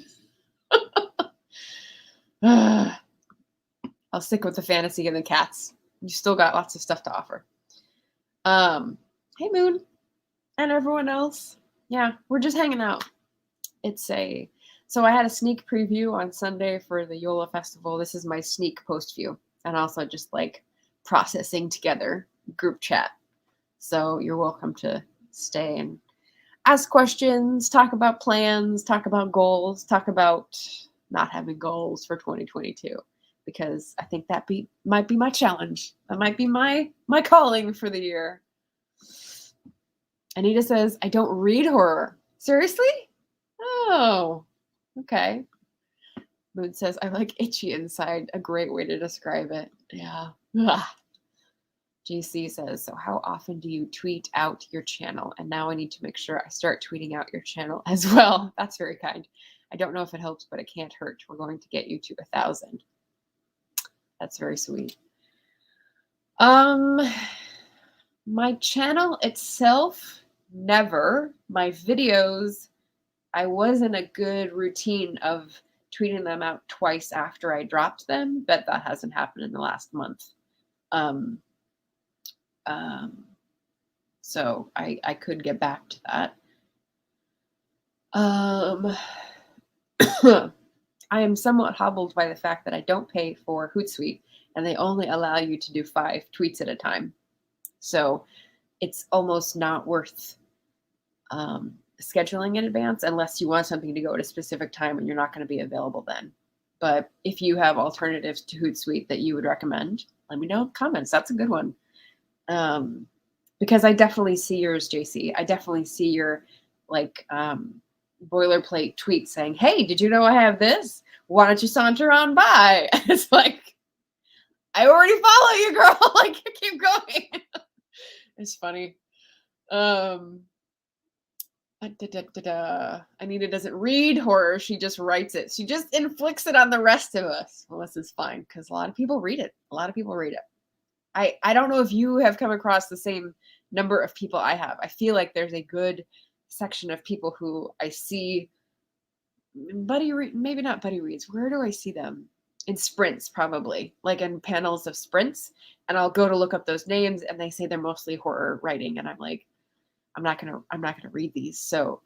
[SPEAKER 1] I'll stick with the fantasy and the cats. You still got lots of stuff to offer. Hey Moon and everyone else. Yeah, we're just hanging out. So I had a sneak preview on Sunday for the Yola Festival. This is my sneak post view, and also just like processing together group chat. So you're welcome to stay and ask questions, talk about plans, talk about goals, talk about not having goals for 2022, because I think that might be my challenge. That might be my calling for the year. Anita says, I don't read horror. Seriously? Oh, okay. Moon says, I like itchy inside. A great way to describe it. Yeah. Ugh. GC says, so how often do you tweet out your channel? And now I need to make sure I start tweeting out your channel as well. That's very kind. I don't know if it helps, but it can't hurt. We're going to get you to 1,000. That's very sweet. My channel itself, never. My videos, I was in a good routine of tweeting them out twice after I dropped them, but that hasn't happened in the last month. So I could get back to that. I am somewhat hobbled by the fact that I don't pay for Hootsuite, and they only allow you to do 5 tweets at a time. So it's almost not worth scheduling in advance unless you want something to go at a specific time and you're not going to be available then. But if you have alternatives to Hootsuite that you would recommend, let me know in comments. That's a good one. Because I definitely see yours, JC. I definitely see your like boilerplate tweet saying, hey, did you know I have this? Why don't you saunter on by? It's like, I already follow you, girl. Like, keep going. It's funny. Anita doesn't read horror. She just writes it. She just inflicts it on the rest of us. Well, this is fine because a lot of people read it. I don't know if you have come across the same number of people I have. I feel like there's a good section of people who I see maybe not buddy reads. Where do I see them? In sprints, probably, like in panels of sprints. And I'll go to look up those names and they say they're mostly horror writing. And I'm like, I'm not gonna read these. So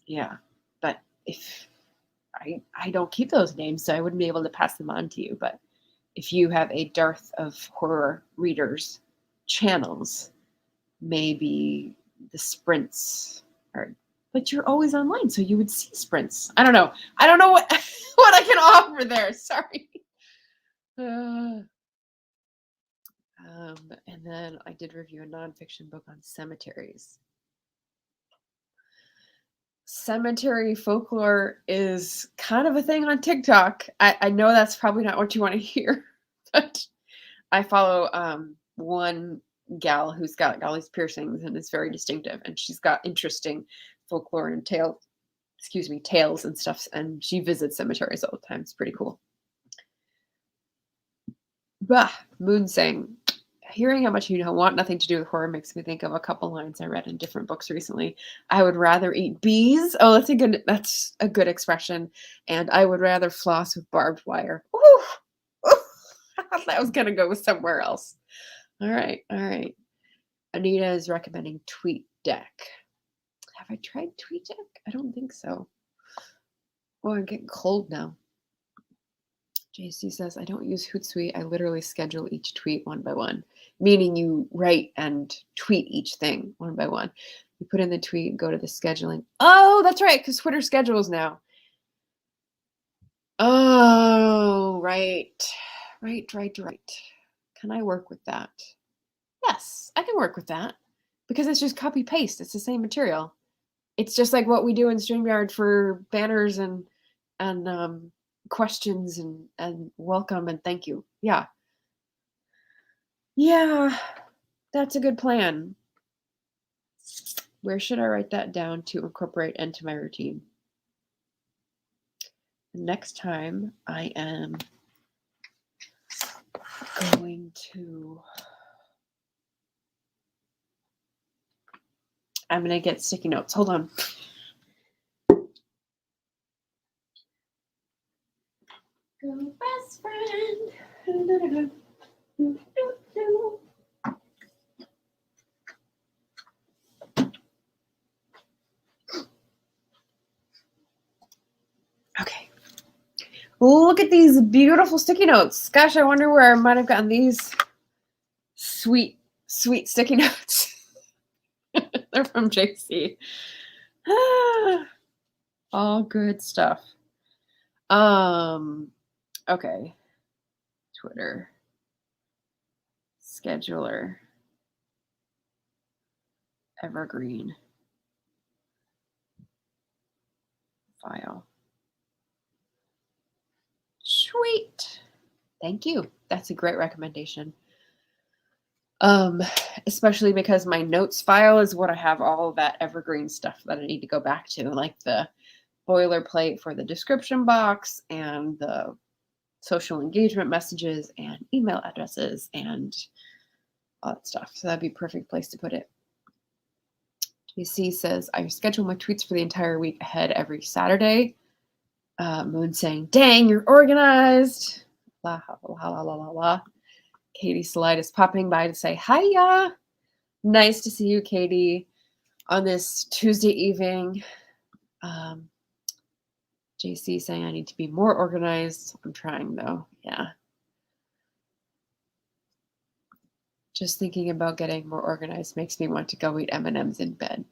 [SPEAKER 1] yeah. But if I don't keep those names, so I wouldn't be able to pass them on to you. But if you have a dearth of horror readers channels, maybe the sprints are, but you're always online, so you would see sprints. I don't know what what I can offer there. Sorry. And then I did review a nonfiction book on cemeteries. Cemetery folklore is kind of a thing on TikTok. I know that's probably not what you want to hear, but I follow one gal who's got all these piercings and is very distinctive, and she's got interesting folklore and tales and stuff, and she visits cemeteries all the time. It's pretty cool. Bah, Moon saying, hearing how much you want nothing to do with horror makes me think of a couple lines I read in different books recently. I would rather eat bees. Oh, that's a good expression. And I would rather floss with barbed wire. Ooh, ooh, I thought that was gonna go somewhere else. All right, all right. Anita is recommending TweetDeck. Have I tried TweetDeck? I don't think so. Oh, I'm getting cold now. JC says, I don't use Hootsuite. I literally schedule each tweet one by one, meaning you write and tweet each thing one by one. You put in the tweet, go to the scheduling. Oh, that's right, because Twitter schedules now. Oh, right. Right. Can I work with that? Yes, I can work with that because it's just copy paste. It's the same material. It's just like what we do in StreamYard for banners and questions and welcome and thank you. Yeah. Yeah, that's a good plan. Where should I write that down to incorporate into my routine? Next time I am going to, I'm going to get sticky notes. Hold on. Go best friend. Okay. Look at these beautiful sticky notes. Gosh, I wonder where I might have gotten these sweet, sweet sticky notes. They're from JC. All good stuff. Okay. Twitter. Scheduler. Evergreen. File. Sweet. Thank you. That's a great recommendation. Especially because my notes file is what I have all of that evergreen stuff that I need to go back to, like the boilerplate for the description box and the social engagement messages and email addresses and all that stuff. So that'd be a perfect place to put it. JC says, I schedule my tweets for the entire week ahead every Saturday. Moon saying, dang, you're organized. La la la la la la. Katie Slide is popping by to say, hiya. Nice to see you, Katie, on this Tuesday evening. JC saying I need to be more organized. I'm trying, though. Yeah. Just thinking about getting more organized makes me want to go eat M&Ms in bed.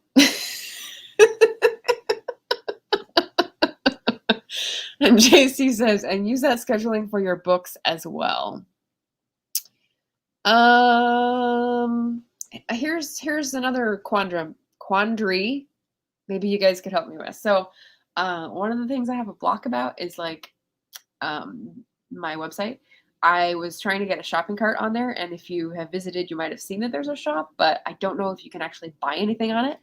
[SPEAKER 1] And JC says, and use that scheduling for your books as well. Here's another quandary. Maybe you guys could help me with. So, one of the things I have a block about is like my website. I was trying to get a shopping cart on there, and if you have visited, you might have seen that there's a shop, but I don't know if you can actually buy anything on it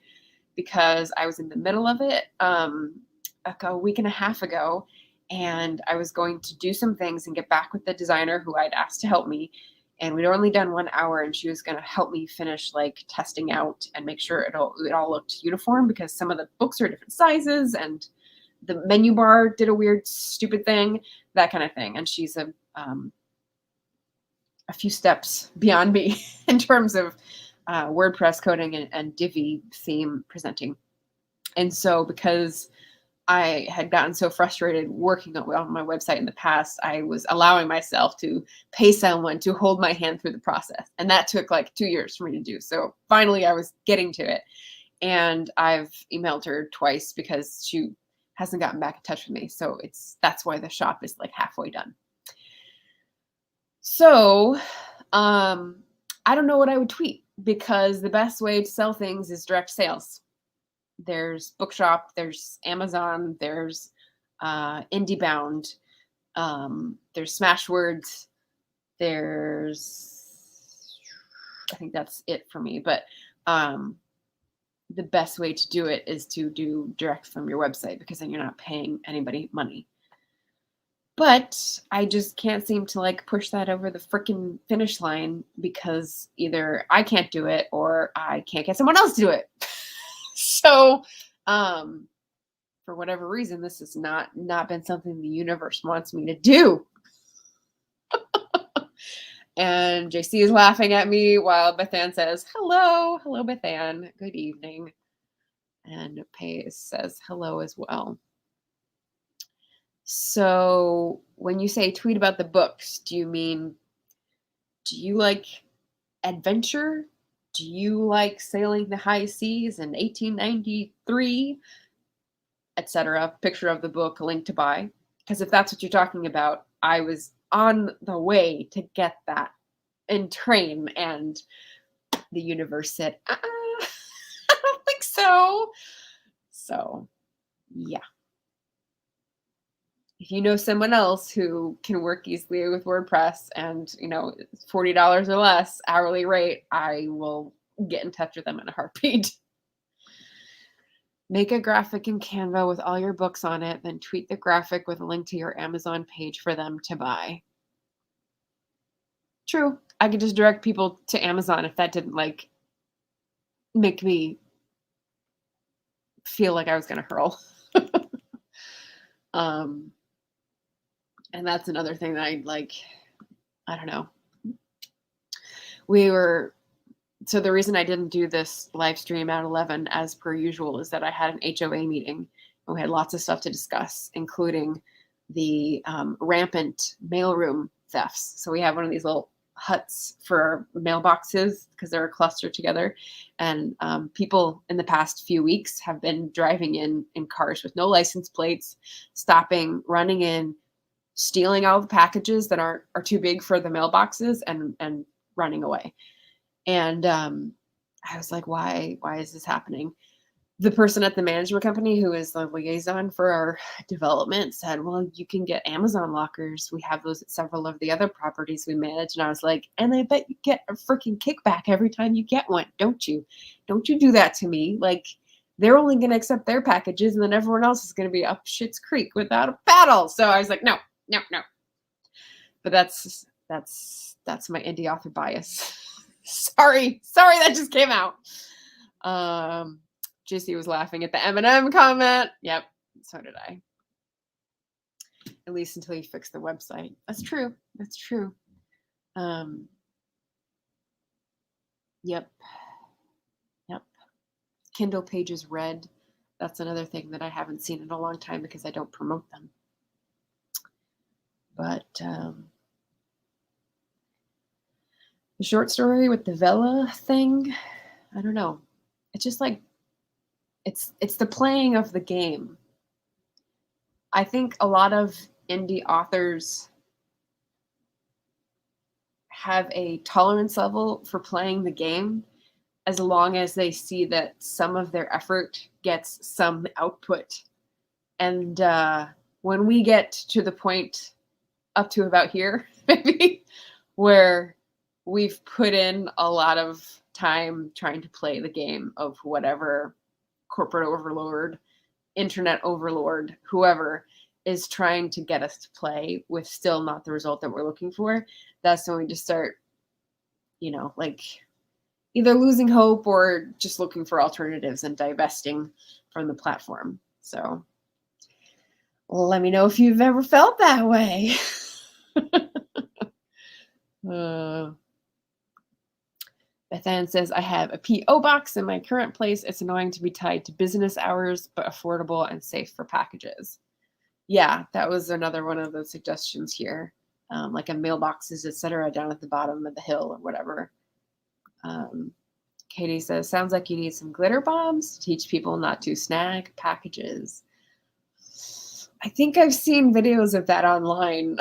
[SPEAKER 1] because I was in the middle of it like a week and a half ago, and I was going to do some things and get back with the designer who I'd asked to help me. And we'd only done 1 hour, and she was going to help me finish like testing out and make sure it all looked uniform because some of the books are different sizes and the menu bar did a weird, stupid thing, that kind of thing. And she's a few steps beyond me in terms of WordPress coding and Divi theme presenting. And so because I had gotten so frustrated working on my website in the past, I was allowing myself to pay someone to hold my hand through the process. And that took like 2 years for me to do. So finally I was getting to it. And I've emailed her twice because she hasn't gotten back in touch with me. So that's why the shop is like halfway done. So I don't know what I would tweet because the best way to sell things is direct sales. There's Bookshop, there's Amazon, there's IndieBound, there's Smashwords, there's, I think that's it for me. But the best way to do it is to do direct from your website because then you're not paying anybody money. But I just can't seem to like push that over the freaking finish line because either I can't do it or I can't get someone else to do it. So, for whatever reason, this has not been something the universe wants me to do. And JC is laughing at me while Bethan says, hello, Bethan, good evening. And Pace says hello as well. So when you say tweet about the books, do you like adventure? Do you like sailing the high seas in 1893, etc.? Picture of the book, link to buy. Because if that's what you're talking about, I was on the way to get that in train, and the universe said, I don't think so. So, yeah. If you know someone else who can work easily with WordPress and, $40 or less hourly rate, I will get in touch with them in a heartbeat. Make a graphic in Canva with all your books on it, then tweet the graphic with a link to your Amazon page for them to buy. True. I could just direct people to Amazon if that didn't make me feel like I was going to hurl. And that's another thing that I don't know. So the reason I didn't do this live stream at 11 as per usual is that I had an HOA meeting and we had lots of stuff to discuss, including the rampant mailroom thefts. So we have one of these little huts for mailboxes because they're clustered together, and people in the past few weeks have been driving in cars with no license plates, stopping, running in, stealing all the packages that are too big for the mailboxes and running away. And I was like, why is this happening? The person at the management company who is the liaison for our development said, well, you can get Amazon lockers. We have those at several of the other properties we manage. And I was like, and I bet you get a freaking kickback every time you get one, don't you? Don't you do that to me. Like, they're only going to accept their packages and then everyone else is going to be up Shit's Creek without a paddle. So I was like, no. But that's my indie author bias. Sorry, that just came out. JC was laughing at the M&M comment. Yep, so did I. At least until you fix the website. That's true. Yep. Kindle pages read. That's another thing that I haven't seen in a long time because I don't promote them. But the short story with the Vela thing, I don't know. It's just like, it's the playing of the game. I think a lot of indie authors have a tolerance level for playing the game as long as they see that some of their effort gets some output. And when we get to the point up to about here, maybe, where we've put in a lot of time trying to play the game of whatever corporate overlord, internet overlord, whoever is trying to get us to play with still not the result that we're looking for, that's when we just start, either losing hope or just looking for alternatives and divesting from the platform. So let me know if you've ever felt that way. Bethan says, I have a P.O. box in my current place. It's annoying to be tied to business hours, but affordable and safe for packages. Yeah, that was another one of the suggestions here. Like a mailboxes, etc., down at the bottom of the hill or whatever. Katie says, sounds like you need some glitter bombs to teach people not to snag packages. I think I've seen videos of that online,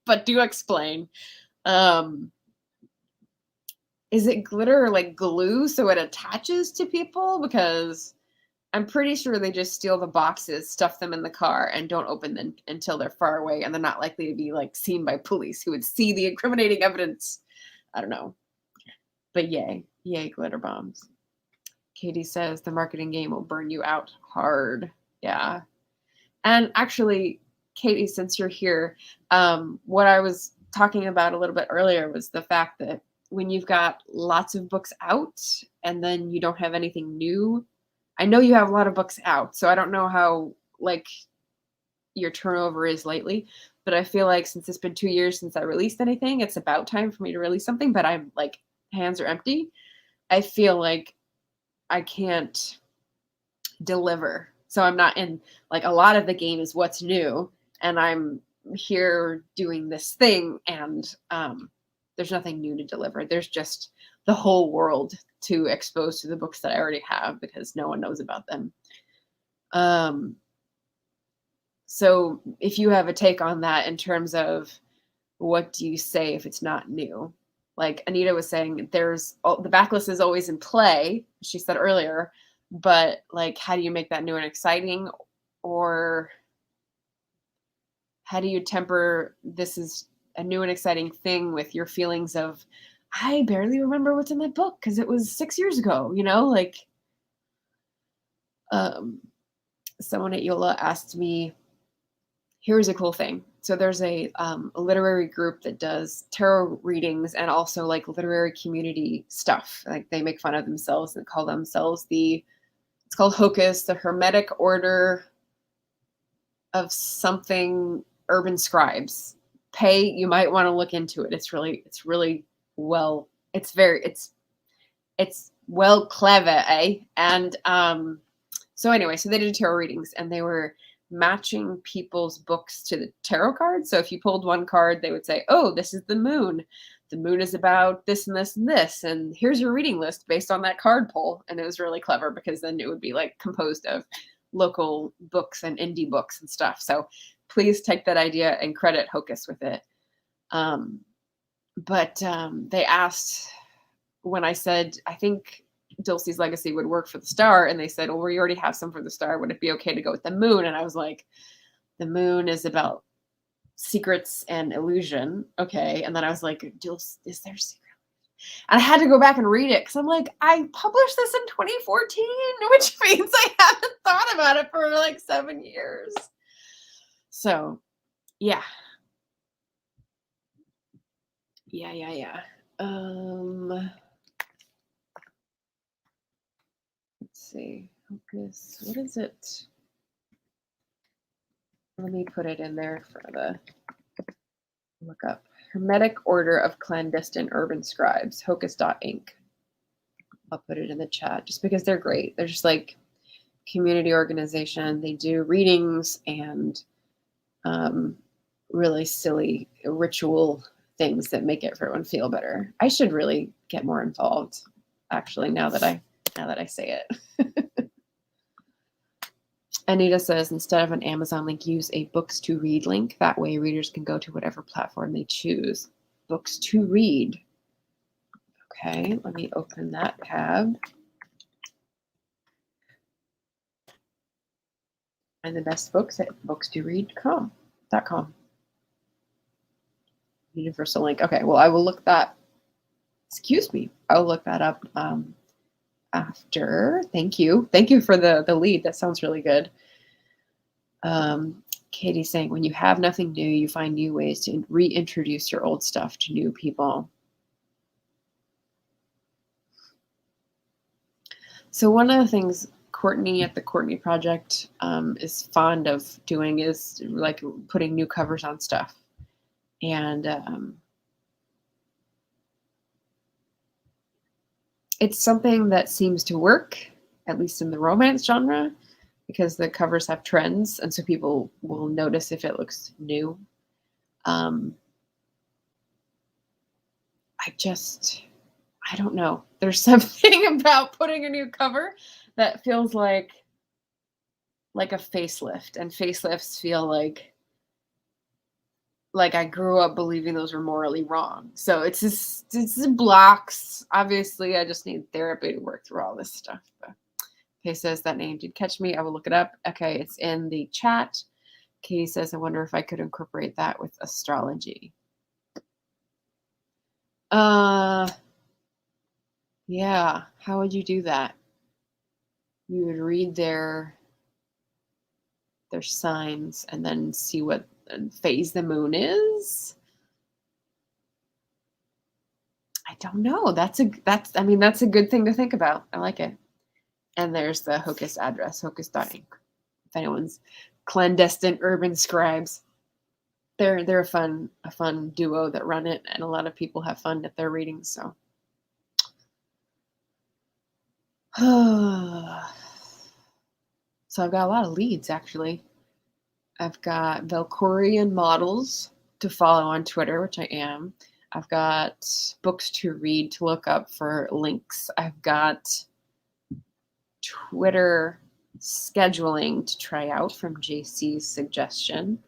[SPEAKER 1] but do explain. Is it glitter or like glue so it attaches to people? Because I'm pretty sure they just steal the boxes, stuff them in the car, and don't open them until they're far away, and they're not likely to be like seen by police who would see the incriminating evidence. I don't know. But yay glitter bombs. Katie says the marketing game will burn you out hard. Yeah. And actually, Katie, since you're here, what I was talking about a little bit earlier was the fact that when you've got lots of books out and then you don't have anything new, I know you have a lot of books out, so I don't know how like your turnover is lately, but I feel like since it's been 2 years since I released anything, it's about time for me to release something, but I'm like hands are empty. I feel like I can't deliver. So I'm not in like a lot of the game is what's new, and I'm here doing this thing, and there's nothing new to deliver. There's just the whole world to expose to the books that I already have because no one knows about them. So if you have a take on that in terms of what do you say if it's not new? Like Anita was saying, there's the backlist is always in play, she said earlier, but like, how do you make that new and exciting? Or how do you temper this is a new and exciting thing with your feelings of, I barely remember what's in that book because it was 6 years ago, like, someone at Yola asked me, here's a cool thing. So there's a literary group that does tarot readings and also like literary community stuff. Like they make fun of themselves and call themselves it's called Hocus, the Hermetic Order of something urban scribes. You might want to look into it. It's really well, it's well clever, eh? And so anyway, so they did tarot readings and they were matching people's books to the tarot cards. So if you pulled one card, they would say, oh, this is the moon. The moon is about this and this and this. And here's your reading list based on that card pull. And it was really clever because then it would be like composed of local books and indie books and stuff. So please take that idea and credit Hocus with it. But they asked when I said, I think Dulce's Legacy would work for the Star, and they said, well, we already have some for the Star. Would it be okay to go with the moon? And I was like, the moon is about secrets and illusion. Okay. And then I was like, Dulce, is there secret? And I had to go back and read it because I'm like, I published this in 2014, which means I haven't thought about it for like 7 years. So, yeah. Yeah. Let's see. Hocus. What is it? Let me put it in there for the look up. Hermetic Order of Clandestine Urban Scribes, hocus.inc. I'll put it in the chat just because they're great. They're just like community organization. They do readings and really silly ritual things that make everyone feel better. I should really get more involved, actually, now that I say it. Anita says, instead of an Amazon link, use a books to read link. That way readers can go to whatever platform they choose. Books to read. Okay, let me open that tab. And the best books at bookstoread.com. Universal link. Okay, well, I will look that. Excuse me. I'll look that up after. Thank you for the lead. That sounds really good. Katie's saying, when you have nothing new, you find new ways to reintroduce your old stuff to new people. So one of the things Courtney at the Courtney Project is fond of doing is like putting new covers on stuff. And it's something that seems to work, at least in the romance genre, because the covers have trends, and so people will notice if it looks new. I don't know. There's something about putting a new cover that feels like a facelift, and facelifts feel like I grew up believing those were morally wrong. So it's blocks. Obviously, I just need therapy to work through all this stuff. But Kay says that name did catch me. I will look it up. Okay, it's in the chat. Katie says, I wonder if I could incorporate that with astrology. Yeah. How would you do that? You would read their their signs and then see what phase the moon is. I don't know. That's a good thing to think about. I like it. And there's the Hocus address, hocus.inc. If anyone's clandestine urban scribes, they're a fun duo that run it, and a lot of people have fun at their readings. So, so I've got a lot of leads actually. I've got Valkyrian models to follow on Twitter, which I am. I've got books to read to look up for links. I've got Twitter scheduling to try out from JC's suggestion.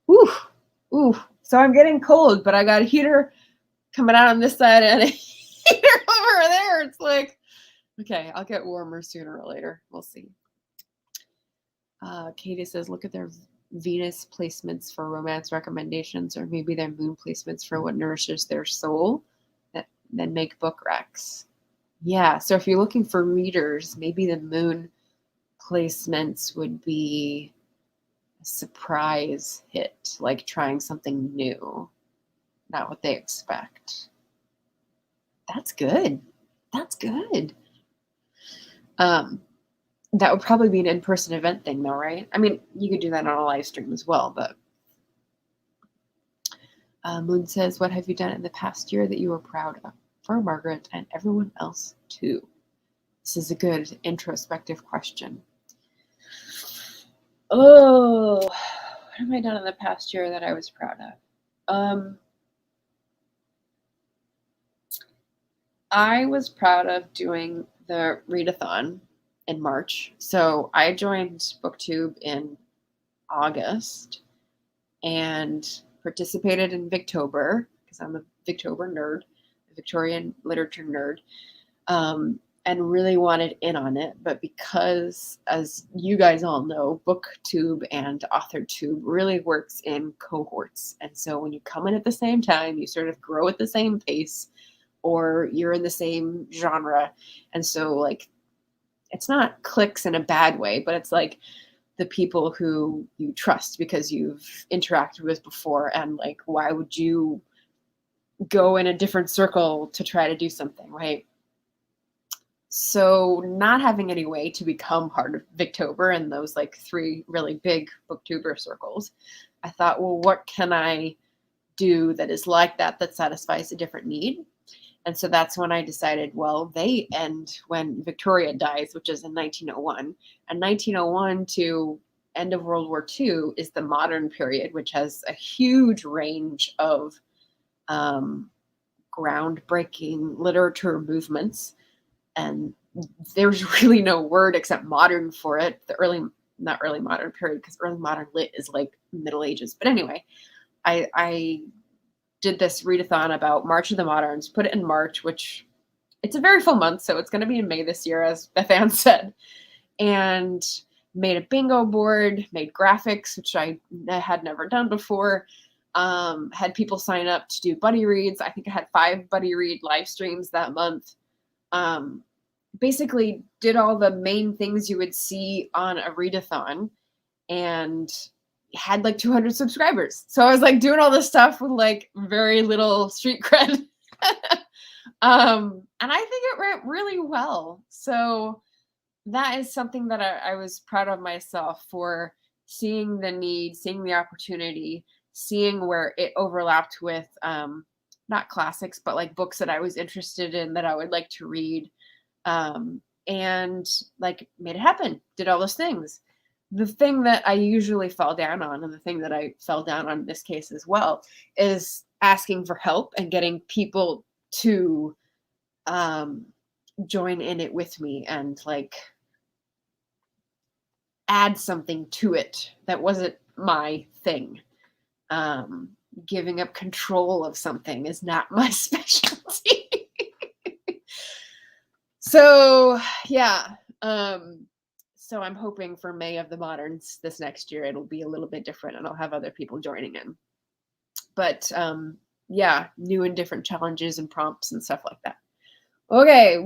[SPEAKER 1] Ooh. So I'm getting cold, but I got a heater coming out on this side and a heater over there. It's like, okay, I'll get warmer sooner or later. We'll see. Katie says, look at their Venus placements for romance recommendations, or maybe their moon placements for what nourishes their soul, then make book recs. Yeah, so if you're looking for readers, maybe the moon placements would be a surprise hit, like trying something new, not what they expect. That's good. That would probably be an in-person event thing though, right? I mean, you could do that on a live stream as well, but Moon says, what have you done in the past year that you were proud of? For Margaret and everyone else too. This is a good introspective question. Oh, what have I done in the past year that I was proud of? I was proud of doing the readathon in March. So I joined BookTube in August and participated in Victober because I'm a Victober nerd, a Victorian literature nerd, and really wanted in on it. But because, as you guys all know, BookTube and AuthorTube really works in cohorts. And so when you come in at the same time, you sort of grow at the same pace, or you're in the same genre. And so like, it's not clicks in a bad way, but it's like the people who you trust because you've interacted with before. And like, why would you go in a different circle to try to do something, right? So not having any way to become part of Victober and those like 3 really big booktuber circles, I thought, well, what can I do that is like that satisfies a different need? And so that's when I decided, well, they end when Victoria dies, which is in 1901. And 1901 to end of World War II is the modern period, which has a huge range of groundbreaking literature movements. And there's really no word except modern for it. Not early modern period, because early modern lit is like Middle Ages. But anyway, I did this readathon about March of the Moderns, put it in March, which it's a very full month, so it's going to be in May this year, as Beth Ann said, and made a bingo board, made graphics, which I had never done before, had people sign up to do buddy reads. I think I had 5 buddy read live streams that month. Basically did all the main things you would see on a readathon, and had like 200 subscribers. So I was like doing all this stuff with like very little street cred. And I think it went really well. So that is something that I was proud of myself for, seeing the need, seeing the opportunity, seeing where it overlapped with not classics, but like books that I was interested in that I would like to read, and like made it happen, did all those things. The thing that I usually fall down on, and the thing that I fell down on in this case as well, is asking for help and getting people to join in it with me and like add something to it that wasn't my thing. Giving up control of something is not my specialty. So yeah. So I'm hoping for May of the Moderns this next year, it'll be a little bit different and I'll have other people joining in. But yeah, new and different challenges and prompts and stuff like that. Okay,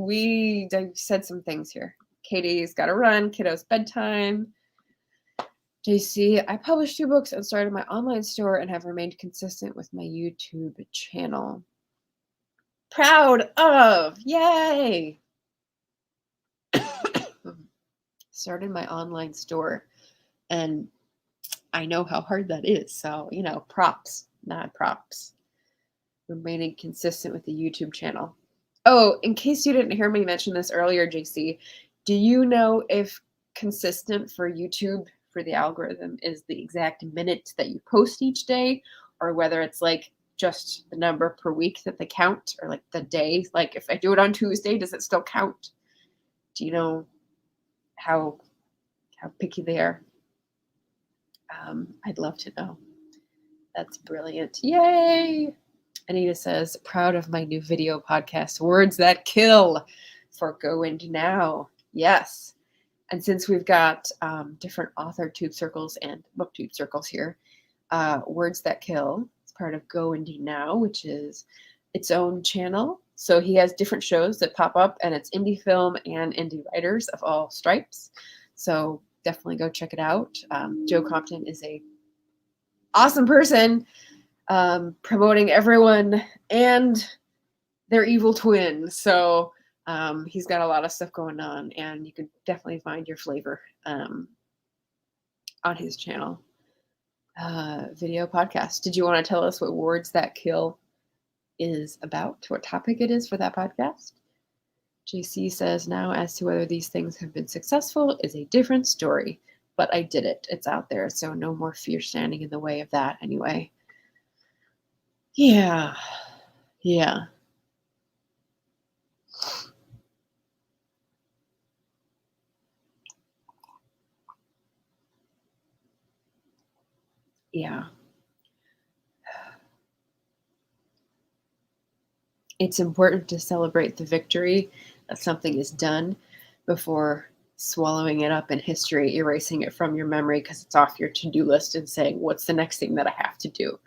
[SPEAKER 1] I said some things here. Katie's got to run. Kiddo's bedtime. JC, I published 2 books and started my online store and have remained consistent with my YouTube channel. Proud of! Yay! Started my online store, and I know how hard that is. So, props, not props. Remaining consistent with the YouTube channel. Oh, in case you didn't hear me mention this earlier, JC, do you know if consistent for YouTube for the algorithm is the exact minute that you post each day, or whether it's like just the number per week that they count, or like the day? Like if I do it on Tuesday, does it still count? Do you know how picky they are? I'd love to know. That's brilliant. Yay! Anita says, proud of my new video podcast, Words That Kill, for Go Into Now. Yes. And since we've got different author tube circles and booktube circles here, Words That Kill is part of Go Into Now, which is its own channel. So he has different shows that pop up, and it's indie film and indie writers of all stripes. So definitely go check it out. Joe Compton is a awesome person, promoting everyone and their evil twin. So he's got a lot of stuff going on, and you can definitely find your flavor on his channel. Video podcast. Did you want to tell us what Words That Kill is about? What topic it is for that podcast? JC says, now as to whether these things have been successful is a different story, but I did it. It's out there, so no more fear standing in the way of that anyway. Yeah. Yeah. Yeah. It's important to celebrate the victory that something is done before swallowing it up in history, erasing it from your memory because it's off your to-do list, and saying, what's the next thing that I have to do?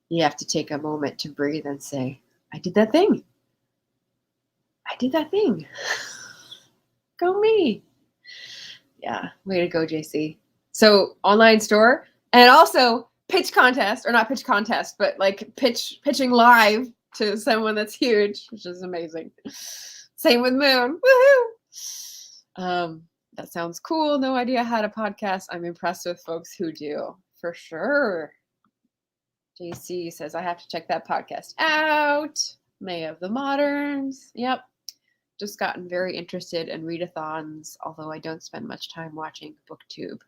[SPEAKER 1] You have to take a moment to breathe and say, I did that thing. I did that thing. Go me. Yeah, way to go, JC. So online store, and also pitch contest, or not pitch contest, but like pitching live to someone that's huge, which is amazing. Same with Moon. Woohoo! That sounds cool. No idea how to podcast. I'm impressed with folks who do, for sure. JC says, I have to check that podcast out. May of the Moderns. Yep. Just gotten very interested in readathons, although I don't spend much time watching BookTube.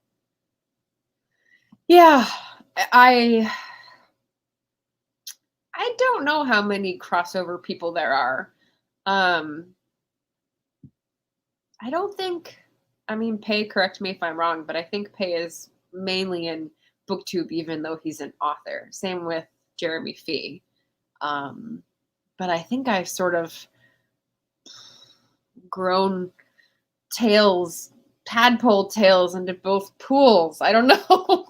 [SPEAKER 1] Yeah, I don't know how many crossover people there are. I don't think, Pei, correct me if I'm wrong, but I think Pei is mainly in BookTube, even though he's an author. Same with Jeremy Fee. But I think I've sort of grown tadpole tails into both pools. I don't know.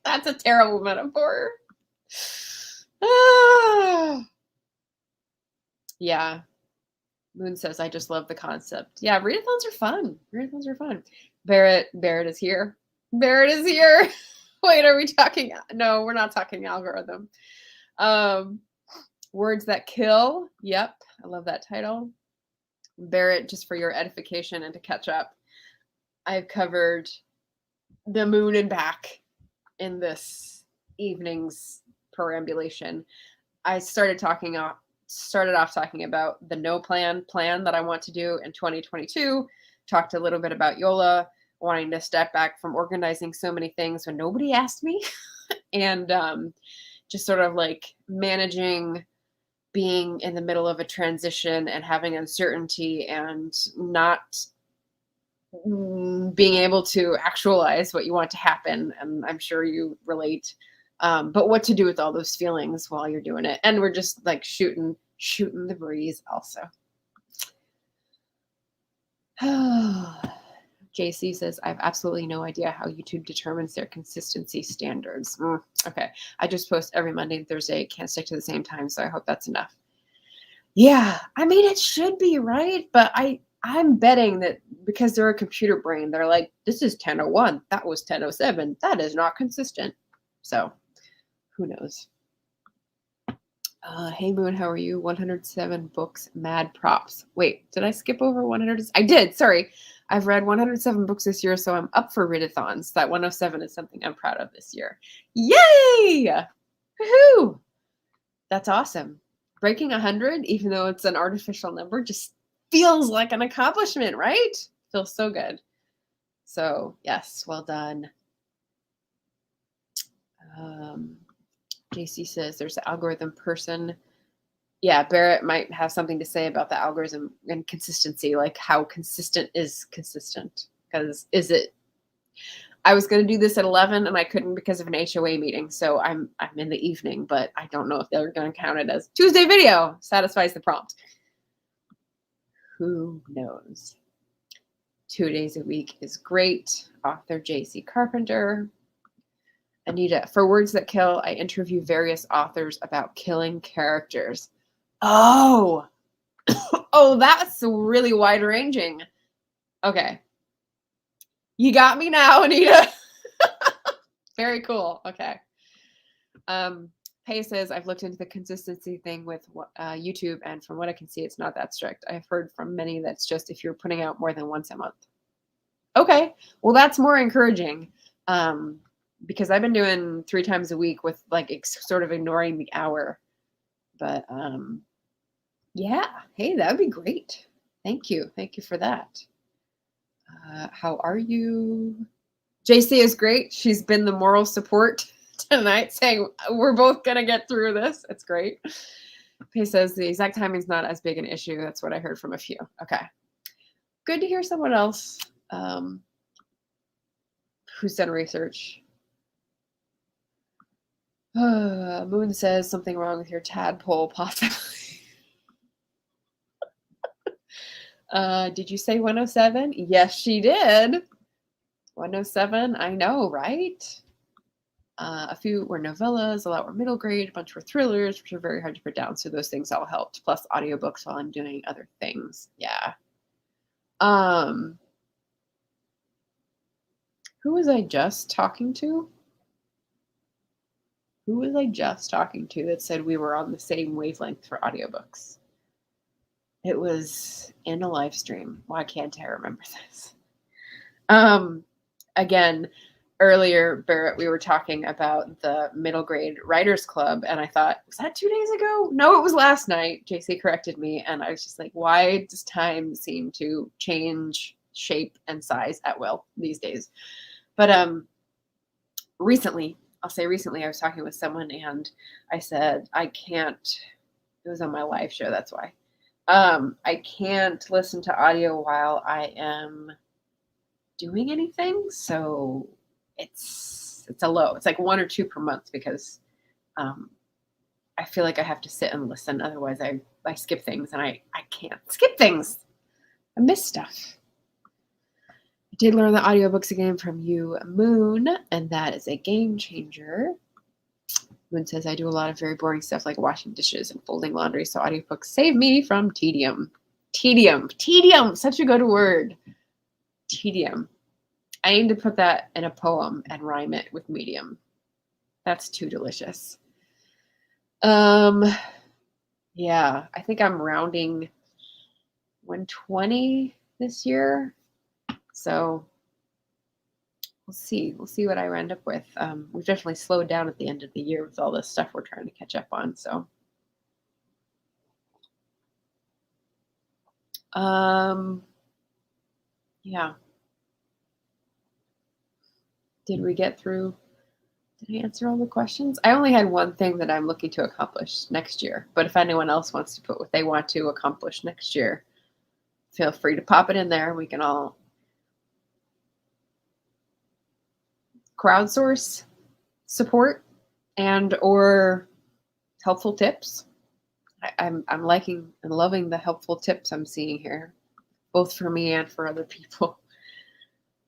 [SPEAKER 1] That's a terrible metaphor. Yeah. Moon says, I just love the concept. Yeah, readathons are fun. Readathons are fun. Barrett is here. Barrett is here. Wait, are we talking? No, we're not talking algorithm. Words That Kill. Yep, I love that title. Barrett, just for your edification and to catch up, I've covered the moon and back in this evening's perambulation. I started off talking about the no plan that I want to do in 2022. Talked a little bit about Yola, wanting to step back from organizing so many things when nobody asked me, and just sort of like managing being in the middle of a transition and having uncertainty and not being able to actualize what you want to happen. And I'm sure you relate. But what to do with all those feelings while you're doing it. And we're just like shooting the breeze also. JC says, I have absolutely no idea how YouTube determines their consistency standards. Okay. I just post every Monday and Thursday. Can't stick to the same time, so I hope that's enough. Yeah. It should be, right? But I I'm betting that because they're a computer brain, they're like, this is 10:01. That was 10:07. That is not consistent. So who knows? Hey Moon, how are you? 107 books, mad props. Wait, did I skip over 100? I did, sorry. I've read 107 books this year, so I'm up for readathons. That 107 is something I'm proud of this year. Yay! Woohoo! That's awesome. Breaking 100, even though it's an artificial number, just feels like an accomplishment, right? Feels so good. So yes, well done. JC says there's the algorithm person. Yeah, Barrett might have something to say about the algorithm and consistency, like how consistent is consistent. Because I was going to do this at 11 and I couldn't because of an HOA meeting. So I'm in the evening, but I don't know if they're going to count it as Tuesday video. Satisfies the prompt. Who knows? 2 days a week is great. Author JC Carpenter. Anita, for Words That Kill, I interview various authors about killing characters. Oh, oh, that's really wide ranging. Okay. You got me now, Anita. Very cool. Okay. Pay says, I've looked into the consistency thing with YouTube, and from what I can see, it's not that strict. I've heard from many that's just if you're putting out more than once a month. Okay. Well, that's more encouraging. Because I've been doing 3 times a week with like sort of ignoring the hour. But yeah, hey, that would be great. Thank you. Thank you for that. How are you? JC is great. She's been the moral support tonight, saying we're both going to get through this. It's great. He says the exact timing is not as big an issue. That's what I heard from a few. Okay. Good to hear someone else who's done research. Moon says something wrong with your tadpole, possibly. Did you say 107? Yes, she did. 107, I know, right? A few were novellas, a lot were middle grade, a bunch were thrillers, which are very hard to put down. So those things all helped. Plus audiobooks while I'm doing other things. Yeah. Who was I just talking to? Who was I just talking to that said we were on the same wavelength for audiobooks? It was in a live stream. Why can't I remember this? Again, earlier, Barrett, we were talking about the middle grade writers club, and I thought, was that 2 days ago? No, it was last night. JC corrected me, and I was just like, why does time seem to change shape and size at will these days? But recently, I was talking with someone, and I said, I can't, it was on my live show, that's why. I can't listen to audio while I am doing anything, so it's a low. It's like 1 or 2 per month because I feel like I have to sit and listen. Otherwise, I skip things, and I can't skip things. I miss stuff. I did learn the audiobooks again from you, Moon, and that is a game changer. Moon says, I do a lot of very boring stuff like washing dishes and folding laundry, so audiobooks save me from tedium. Tedium, such a good word. Tedium. I need to put that in a poem and rhyme it with medium. That's too delicious. Yeah, I think I'm rounding 120 this year. So we'll see. We'll see what I end up with. We've definitely slowed down at the end of the year with all this stuff we're trying to catch up on. So yeah. Did we get through? Did I answer all the questions? I only had one thing that I'm looking to accomplish next year. But if anyone else wants to put what they want to accomplish next year, feel free to pop it in there. We can all crowdsource support and or helpful tips. I'm liking and loving the helpful tips I'm seeing here, both for me and for other people.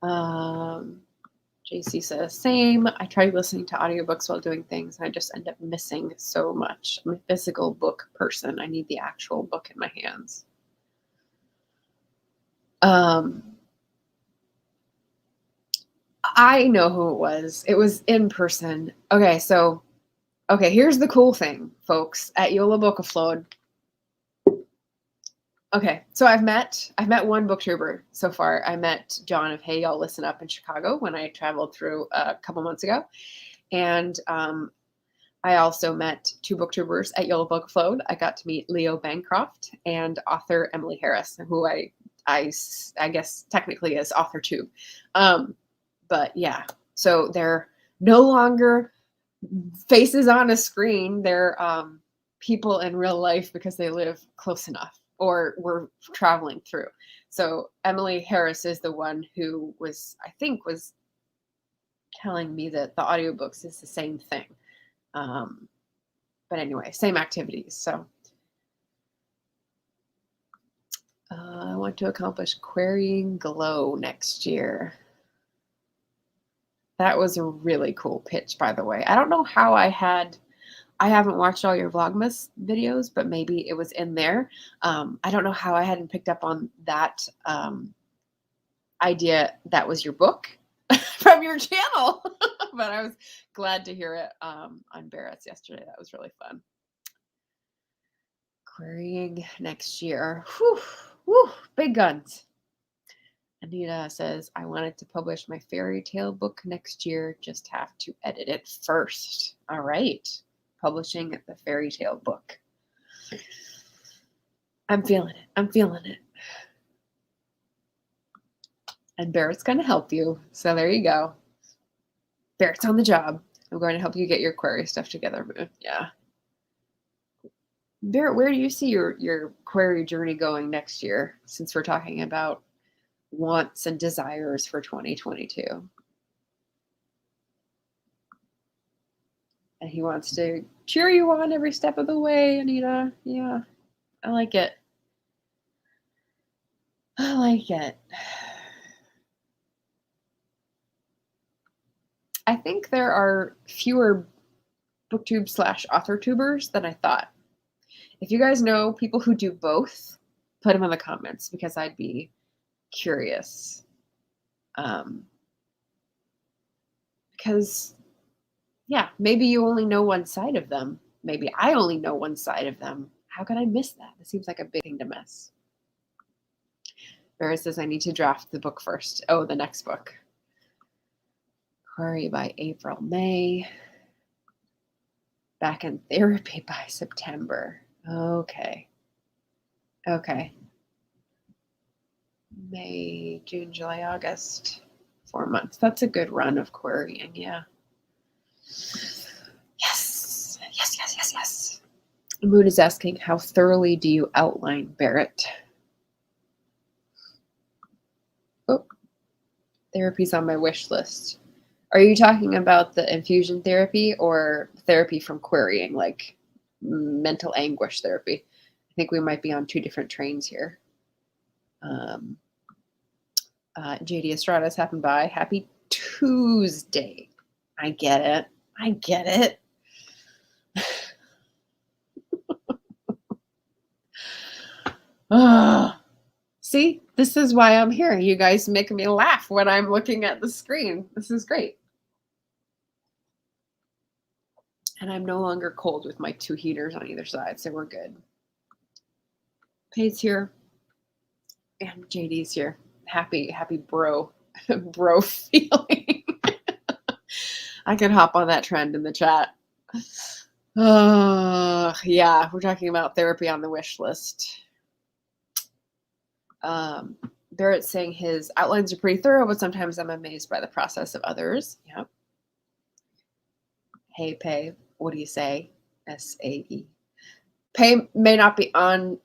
[SPEAKER 1] JC says, same. I try listening to audiobooks while doing things, and I just end up missing so much. I'm a physical book person. I need the actual book in my hands. I know who it was. It was in person. Okay, so here's the cool thing, folks, at Yola Book Afloat. Okay, so I've met one booktuber so far. I met John of Hey Y'all Listen Up in Chicago when I traveled through a couple months ago. And I also met two booktubers at Yola Book Afloat. I got to meet Leo Bancroft and author Emily Harris, who I guess technically is author too. But yeah, so they're no longer faces on a screen. They're people in real life because they live close enough or were traveling through. So Emily Harris is the one who I think was telling me that the audiobooks is the same thing. But anyway, same activities. So I want to accomplish querying glow next year. That was a really cool pitch, by the way. I don't know how I haven't watched all your Vlogmas videos, but maybe it was in there. I don't know how I hadn't picked up on that idea that was your book from your channel, but I was glad to hear it on Barrett's yesterday. That was really fun. Querying next year. Whew, whew, big guns. Anita says, I wanted to publish my fairy tale book next year, just have to edit it first. All right. Publishing the fairy tale book. I'm feeling it. I'm feeling it. And Barrett's going to help you. So there you go. Barrett's on the job. I'm going to help you get your query stuff together. Yeah. Barrett, where do you see your query journey going next year, since we're talking about wants and desires for 2022? And he wants to cheer you on every step of the way, Anita. Yeah, I like it. I like it. I think there are fewer booktube / author tubers than I thought. If you guys know people who do both, put them in the comments because I'd be curious. Because, yeah, maybe you only know one side of them. Maybe I only know one side of them. How could I miss that? It seems like a big thing to miss. Vera says I need to draft the book first. Oh, the next book. Query by April, May. Back in therapy by September. Okay. May, June, July, August. 4 months. That's a good run of querying, yeah. Yes. Moon is asking, how thoroughly do you outline Barrett? Oh, therapy's on my wish list. Are you talking about the infusion therapy or therapy from querying, like mental anguish therapy? I think we might be on two different trains here. JD Estrada's happened by. Happy Tuesday. I get it. See, this is why I'm here. You guys make me laugh when I'm looking at the screen. This is great. And I'm no longer cold with my two heaters on either side, so we're good. Paige's here. And JD's here. Happy bro feeling. I can hop on that trend in the chat. Yeah, we're talking about therapy on the wish list. Barrett's saying his outlines are pretty thorough, but sometimes I'm amazed by the process of others. Yep. Hey, Pay, what do you say? SAE. Pay may not be on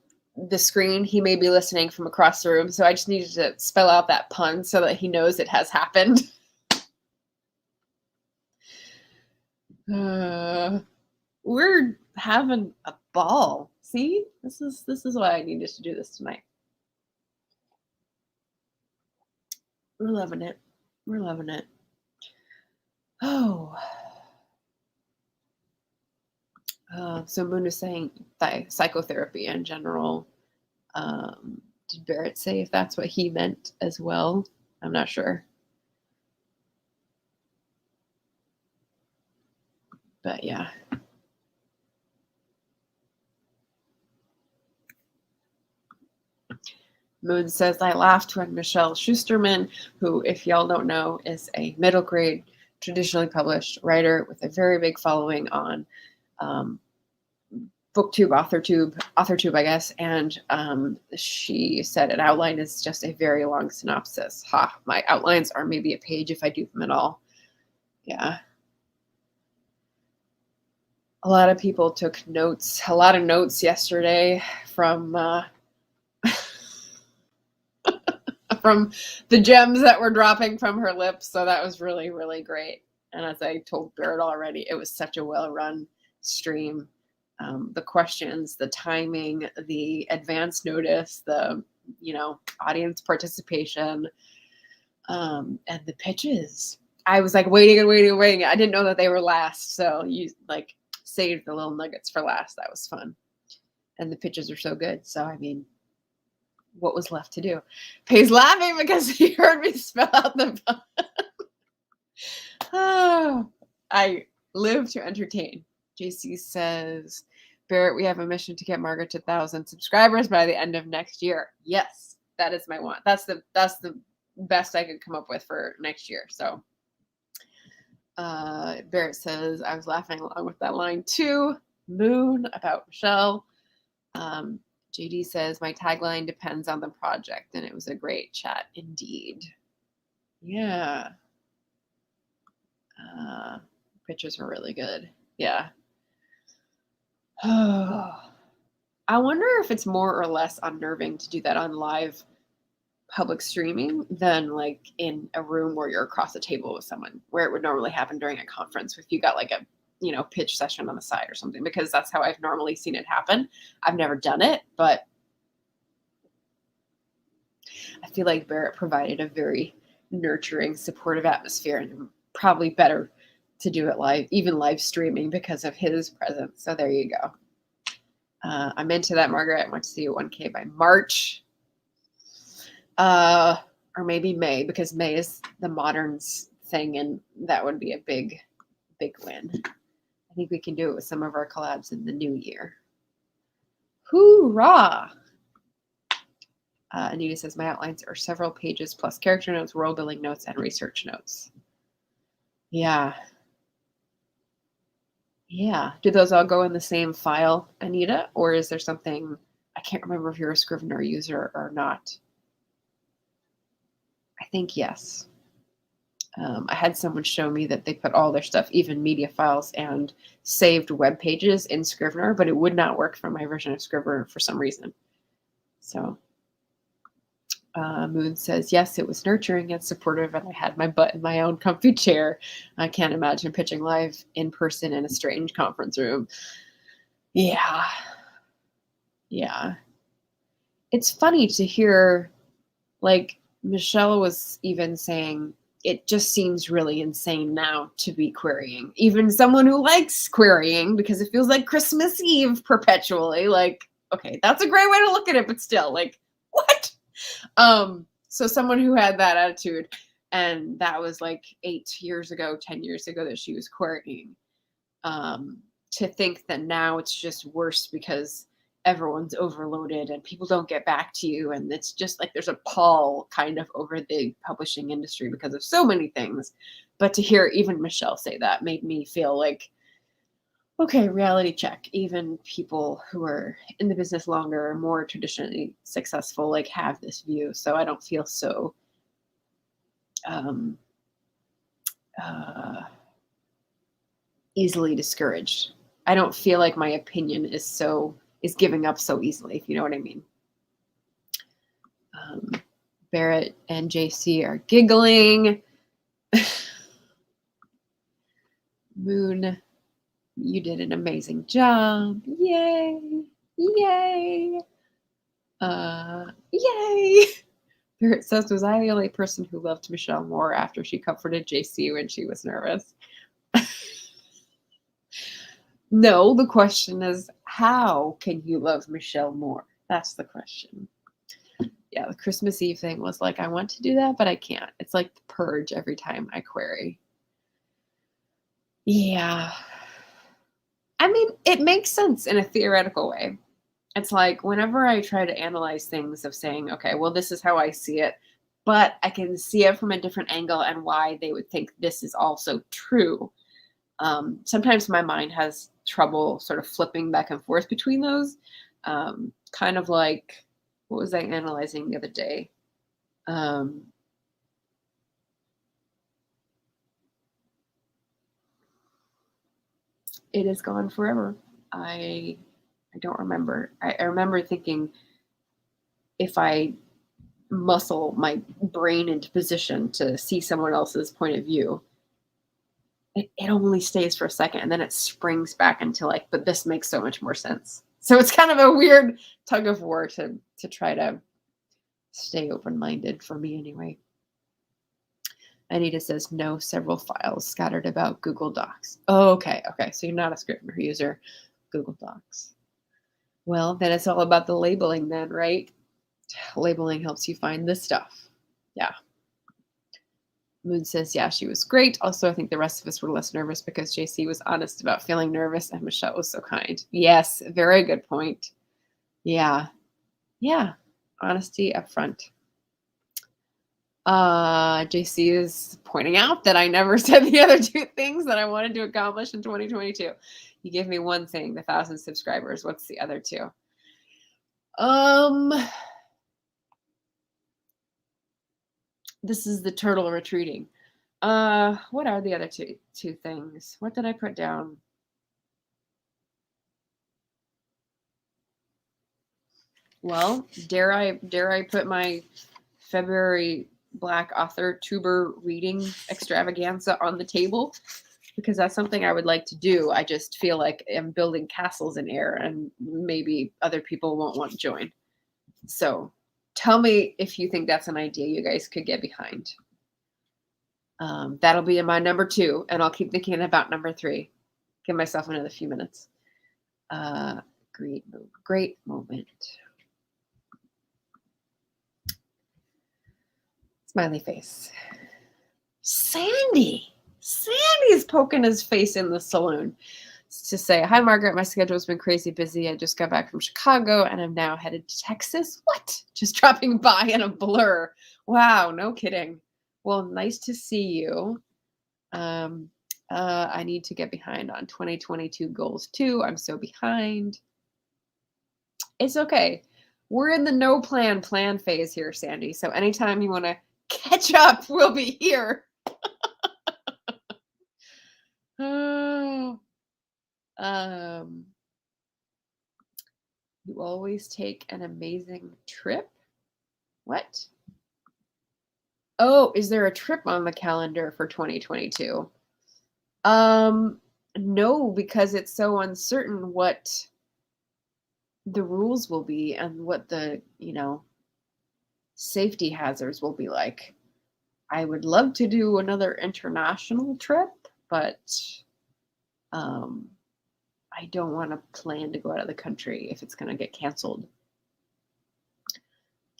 [SPEAKER 1] the screen. He may be listening from across the room, so I just needed to spell out that pun so that he knows it has happened. We're having a ball. See, this is why I needed to do this tonight. We're loving it. Oh. So Moon is saying psychotherapy in general. Did Barrett say if that's what he meant as well? I'm not sure. But yeah. Moon says, I laughed when Michelle Schusterman, who, if y'all don't know, is a middle grade, traditionally published writer with a very big following on BookTube, AuthorTube, I guess. And she said an outline is just a very long synopsis. Ha, my outlines are maybe a page if I do them at all. Yeah. A lot of people took notes, a lot of notes yesterday from from the gems that were dropping from her lips. So that was really, really great. And as I told Barrett already, it was such a well-run stream. The questions, the timing, the advance notice, the audience participation, and the pitches. I was like waiting and waiting and waiting. I didn't know that they were last, so you like saved the little nuggets for last. That was fun, and the pitches are so good. So I mean, what was left to do? Pay's laughing because he heard me spell out the pun. Oh, I live to entertain. JC says, Barrett, we have a mission to get Margaret to 1,000 subscribers by the end of next year. Yes, that is my want. That's the best I could come up with for next year. So Barrett says, I was laughing along with that line too. Moon about Michelle. JD says, my tagline depends on the project, and it was a great chat indeed. Yeah. Pictures were really good. Yeah. I wonder if it's more or less unnerving to do that on live public streaming than like in a room where you're across the table with someone, where it would normally happen during a conference if you got like a pitch session on the side or something, because that's how I've normally seen it happen. I've never done it, but I feel like Barrett provided a very nurturing, supportive atmosphere, and probably better to do it live, even live streaming, because of his presence. So there you go. I'm into that, Margaret. I want to see you 1K by March. Or maybe May, because May is the Moderns thing, and that would be a big, big win. I think we can do it with some of our collabs in the new year. Hoorah! Anita says, my outlines are several pages plus character notes, world building notes, and research notes. Yeah. Yeah. Do those all go in the same file, Anita? Or is there something, I can't remember if you're a Scrivener user or not. I think yes. I had someone show me that they put all their stuff, even media files and saved web pages, in Scrivener, but it would not work for my version of Scrivener for some reason. So Moon says, yes, it was nurturing and supportive, and I had my butt in my own comfy chair. I can't imagine pitching live in person in a strange conference room. Yeah. Yeah. It's funny to hear, like, Michelle was even saying, it just seems really insane now to be querying. Even someone who likes querying, because it feels like Christmas Eve perpetually. Like, okay, that's a great way to look at it, but still, like, what? So someone who had that attitude, and that was like 8 years ago, 10 years ago that she was querying, to think that now it's just worse because everyone's overloaded and people don't get back to you, and it's just like there's a pall kind of over the publishing industry because of so many things. But to hear even Michelle say that made me feel like, okay, reality check. Even people who are in the business longer, more traditionally successful, like, have this view. So I don't feel so easily discouraged. I don't feel like my opinion is giving up so easily, if you know what I mean. Barrett and JC are giggling. Moon, you did an amazing job. Yay. Yay. Yay. Barrett says, was I the only person who loved Michelle more after she comforted JC when she was nervous? No, the question is, how can you love Michelle more? That's the question. Yeah, the Christmas Eve thing was like, I want to do that, but I can't. It's like the purge every time I query. Yeah. I mean, it makes sense in a theoretical way. It's like whenever I try to analyze things of saying, okay, well, this is how I see it, but I can see it from a different angle and why they would think this is also true. Sometimes my mind has trouble sort of flipping back and forth between those. Kind of like, what was I analyzing the other day? It is gone forever. I don't remember. I remember thinking if I muscle my brain into position to see someone else's point of view, it only stays for a second and then it springs back into like, but this makes so much more sense. So it's kind of a weird tug of war to try to stay open-minded for me anyway. Anita says no, several files scattered about Google Docs. Oh, okay. So you're not a Scrivener user, Google Docs. Well, then it's all about the labeling then, right? Labeling helps you find this stuff. Yeah. Moon says, yeah, she was great. Also, I think the rest of us were less nervous because JC was honest about feeling nervous and Michelle was so kind. Yes, very good point. Yeah. Honesty up front. JC is pointing out that I never said the other two things that I wanted to accomplish in 2022. You gave me one thing, the 1,000 subscribers. What's the other two? This is the turtle retreating. What are the other two things? What did I put down? Well, dare I put my February Black Author Tuber reading extravaganza on the table? Because that's something I would like to do. I just feel like I'm building castles in air and maybe other people won't want to join. So tell me if you think that's an idea you guys could get behind. That'll be in my number 2, and I'll keep thinking about number 3. Give myself another few minutes. Great moment. Smiley face. Sandy is poking his face in the saloon to say, hi, Margaret. My schedule's been crazy busy. I just got back from Chicago and I'm now headed to Texas. What? Just dropping by in a blur. Wow, no kidding. Well, nice to see you. I need to get behind on 2022 goals too. I'm so behind. It's okay. We're in the no plan phase here, Sandy. So anytime you want to catch up, we'll be here. Oh. You always take an amazing trip? What? Oh, is there a trip on the calendar for 2022? No, because it's so uncertain what the rules will be and what the, safety hazards will be like. I would love to do another international trip, but I don't want to plan to go out of the country if it's going to get canceled.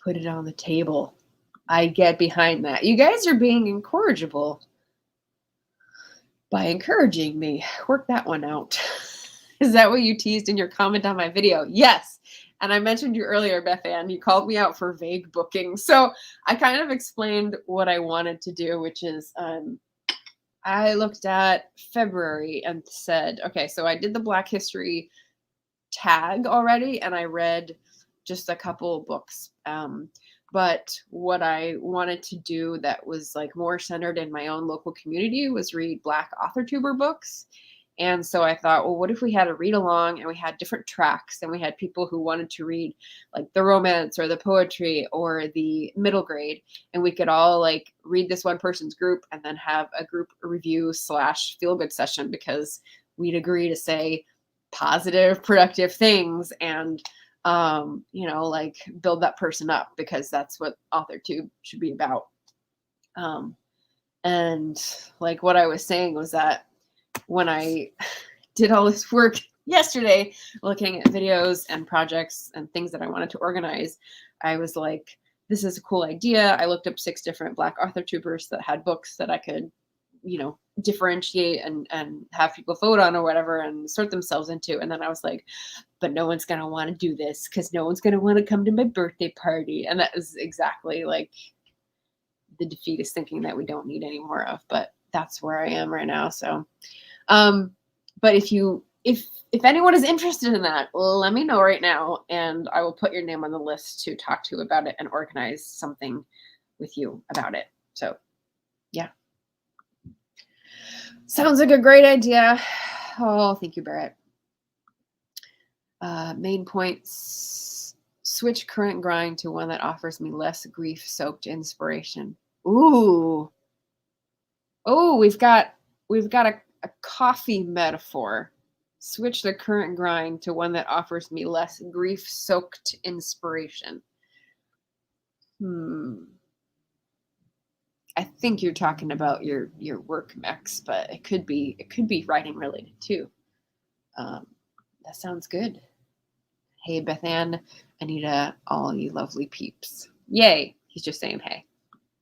[SPEAKER 1] Put it on the table. I get behind that. You guys are being incorrigible by encouraging me. Work that one out. Is that what you teased in your comment on my video? Yes. And I mentioned you earlier, Beth Ann. You called me out for vague booking. So I kind of explained what I wanted to do, which is I looked at February and said, okay, so I did the Black History tag already, and I read just a couple books. But what I wanted to do that was like more centered in my own local community was read Black author tuber books. And so I thought, well, what if we had a read along and we had different tracks and we had people who wanted to read like the romance or the poetry or the middle grade, and we could all like read this one person's group and then have a group review / feel good session because we'd agree to say positive, productive things and, like build that person up because that's what AuthorTube should be about. And like what I was saying was that when I did all this work yesterday, looking at videos and projects and things that I wanted to organize, I was like, this is a cool idea. I looked up 6 different Black author tubers that had books that I could, differentiate and have people vote on or whatever and sort themselves into. And then I was like, but no one's going to want to do this because no one's going to want to come to my birthday party. And that is exactly like the defeatist thinking that we don't need any more of, but that's where I am right now. So, but if anyone is interested in that, let me know right now, and I will put your name on the list to talk to about it and organize something with you about it. So, yeah. Sounds like a great idea. Oh, thank you, Barrett. Main points, switch current grind to one that offers me less grief-soaked inspiration. Ooh. Oh, we've got a coffee metaphor. Switch the current grind to one that offers me less grief-soaked inspiration. I think you're talking about your work mix, but it could be writing related too. That sounds good. Hey, Beth Ann, Anita, all you lovely peeps. Yay. He's just saying hey.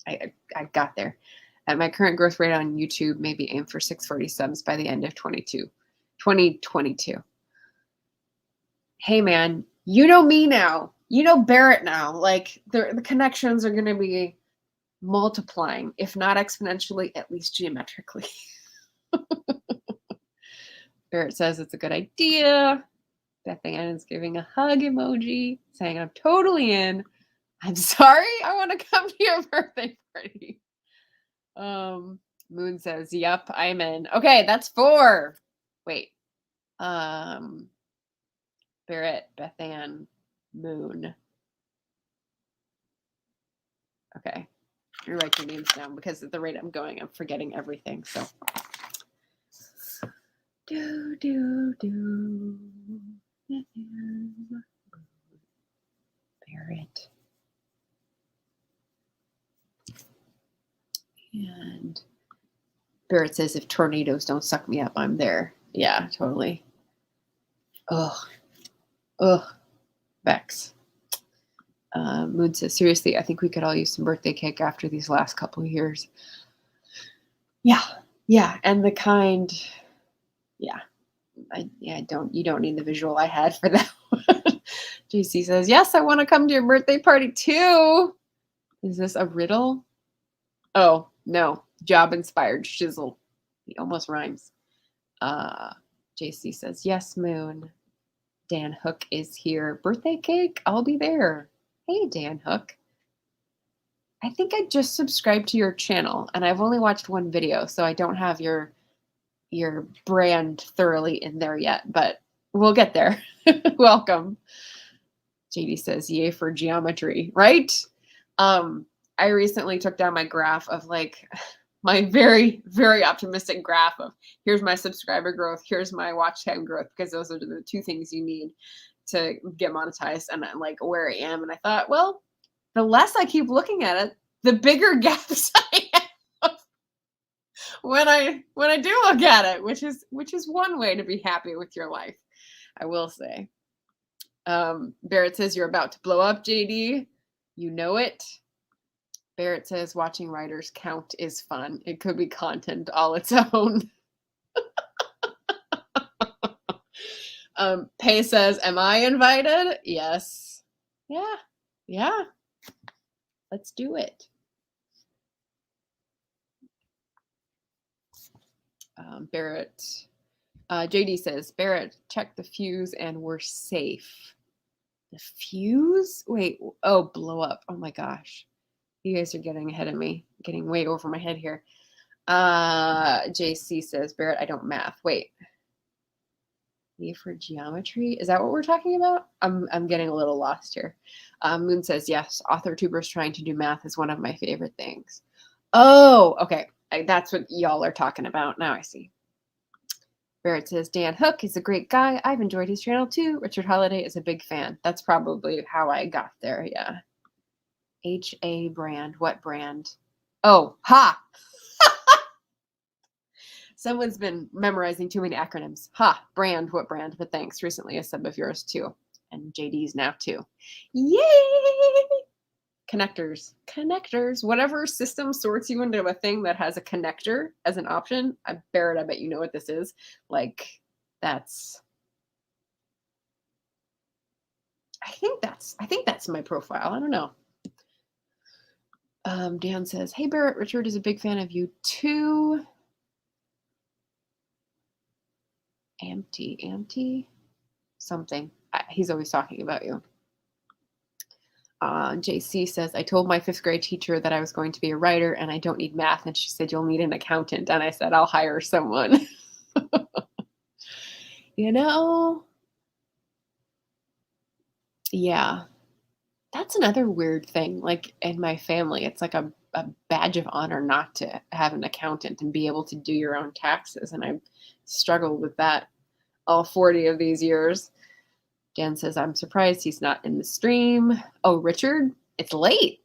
[SPEAKER 1] I got there. At my current growth rate on YouTube, maybe aim for 640 subs by the end of 2022. Hey, man, you know me now. You know Barrett now. Like, the connections are going to be multiplying, if not exponentially, at least geometrically. Barrett says it's a good idea. Beth Ann is giving a hug emoji, saying I'm totally in. I'm sorry, I want to come to your birthday party. Moon says, yep, I'm in. Okay, that's 4. Wait. Barrett, Beth Ann, Moon. Okay. You write your names down because at the rate I'm going, I'm forgetting everything. So Barrett. And Barrett says, if tornadoes don't suck me up, I'm there. Yeah, totally. Ugh. Vex. Moon says, seriously, I think we could all use some birthday cake after these last couple of years. Yeah. And the kind, yeah. You don't need the visual I had for that one. JC says, yes, I want to come to your birthday party too. Is this a riddle? Oh, no. Job inspired shizzle. He almost rhymes. JC says, yes, Moon. Dan Hook is here. Birthday cake? I'll be there. Hey, Dan Hook. I think I just subscribed to your channel and I've only watched one video, so I don't have your brand thoroughly in there yet, but we'll get there. Welcome. JD says, yay for geometry, right? I recently took down my graph of like my very, very optimistic graph of here's my subscriber growth, here's my watch time growth, because those are the 2 things you need to get monetized, and like where I am. And I thought, well, the less I keep looking at it, the bigger gaps I have when I do look at it, which is one way to be happy with your life, I will say. Barrett says, you're about to blow up, JD. You know it. Barrett says, watching writers count is fun. It could be content all its own. Pay says, am I invited? Yes. Yeah. Let's do it. Barrett. JD says, Barrett, check the fuse and we're safe. The fuse? Wait. Oh, blow up. Oh my gosh. You guys are getting ahead of me. Getting way over my head here. JC says, Barrett, I don't math. Wait. E for geometry? Is that what we're talking about? I'm getting a little lost here. Moon says, yes, author tubers trying to do math is one of my favorite things. Oh, okay. That's what y'all are talking about. Now I see. Barrett says, Dan Hook is a great guy. I've enjoyed his channel too. Richard Holiday is a big fan. That's probably how I got there. Yeah. HA brand. What brand? Oh, ha! Someone's been memorizing too many acronyms. Ha! Brand. What brand? But thanks. Recently a sub of yours too. And JD's now too. Yay! Connectors, whatever system sorts you into a thing that has a connector as an option. Barrett, I bet you know what this is. Like, that's, I think that's my profile. I don't know. Dan says, hey, Barrett, Richard is a big fan of you too. Ampty, something. He's always talking about you. JC says, I told my 5th grade teacher that I was going to be a writer and I don't need math. And she said, you'll need an accountant. And I said, I'll hire someone. You know, yeah, that's another weird thing. Like in my family, it's like a badge of honor not to have an accountant and be able to do your own taxes. And I've struggled with that all 40 of these years. Dan says, I'm surprised he's not in the stream. Oh, Richard, it's late,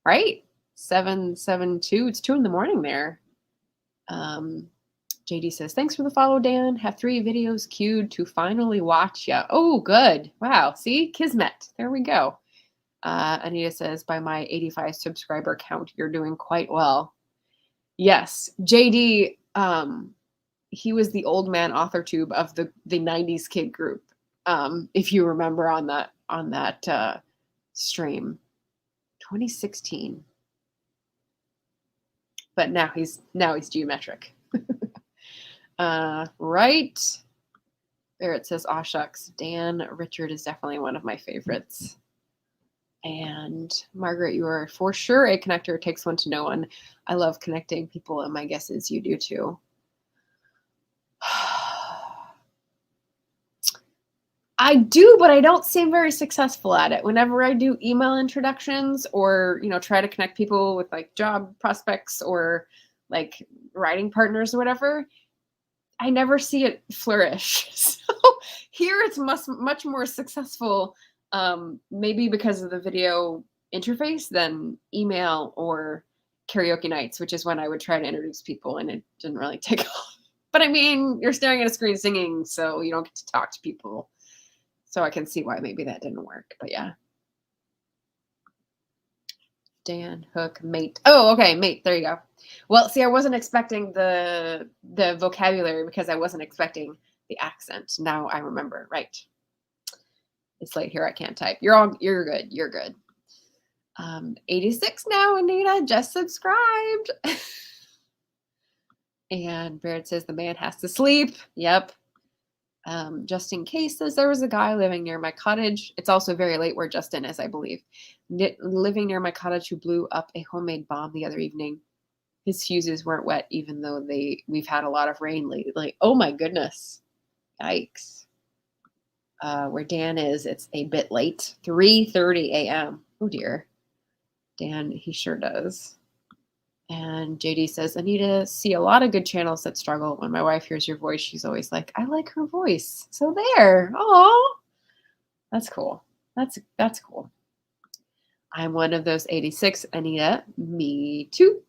[SPEAKER 1] right? 7:02. It's 2 a.m. there. JD says, thanks for the follow, Dan. Have 3 videos queued to finally watch ya. Oh, good. Wow. See? Kismet. There we go. Anita says, by my 85 subscriber count, you're doing quite well. Yes. JD, he was the old man author tube of the 90s kid group. If you remember on that stream, 2016. But now he's geometric. Right. Barrett says, aw shucks, Dan Richard is definitely one of my favorites. And Margaret, you are for sure a connector. It takes one to know one. I love connecting people, and my guess is you do too. I do, but I don't seem very successful at it. Whenever I do email introductions or, try to connect people with like job prospects or like writing partners or whatever, I never see it flourish. So here it's much more successful, maybe because of the video interface than email or karaoke nights, which is when I would try to introduce people and it didn't really take off. But I mean, you're staring at a screen singing, so you don't get to talk to people. So I can see why maybe that didn't work, but yeah. Dan, Hook, mate. Oh, okay, mate. There you go. Well, see, I wasn't expecting the vocabulary because I wasn't expecting the accent. Now I remember, right? It's late here. I can't type. You're good. You're good. 86 now, Anita. Just subscribed. And Barrett says the man has to sleep. Yep. Just in case says there was a guy living near my cottage. It's also very late where Justin is, I believe. Living near my cottage who blew up a homemade bomb the other evening. His fuses weren't wet, even though we've had a lot of rain lately. Oh my goodness. Yikes. Where Dan is, it's a bit late. 3:30 a.m. Oh dear. Dan, he sure does. And JD says, Anita, see a lot of good channels that struggle. When my wife hears your voice, she's always like, I like her voice. So there. Oh, that's cool. That's cool. I'm one of those 86, Anita. Me too.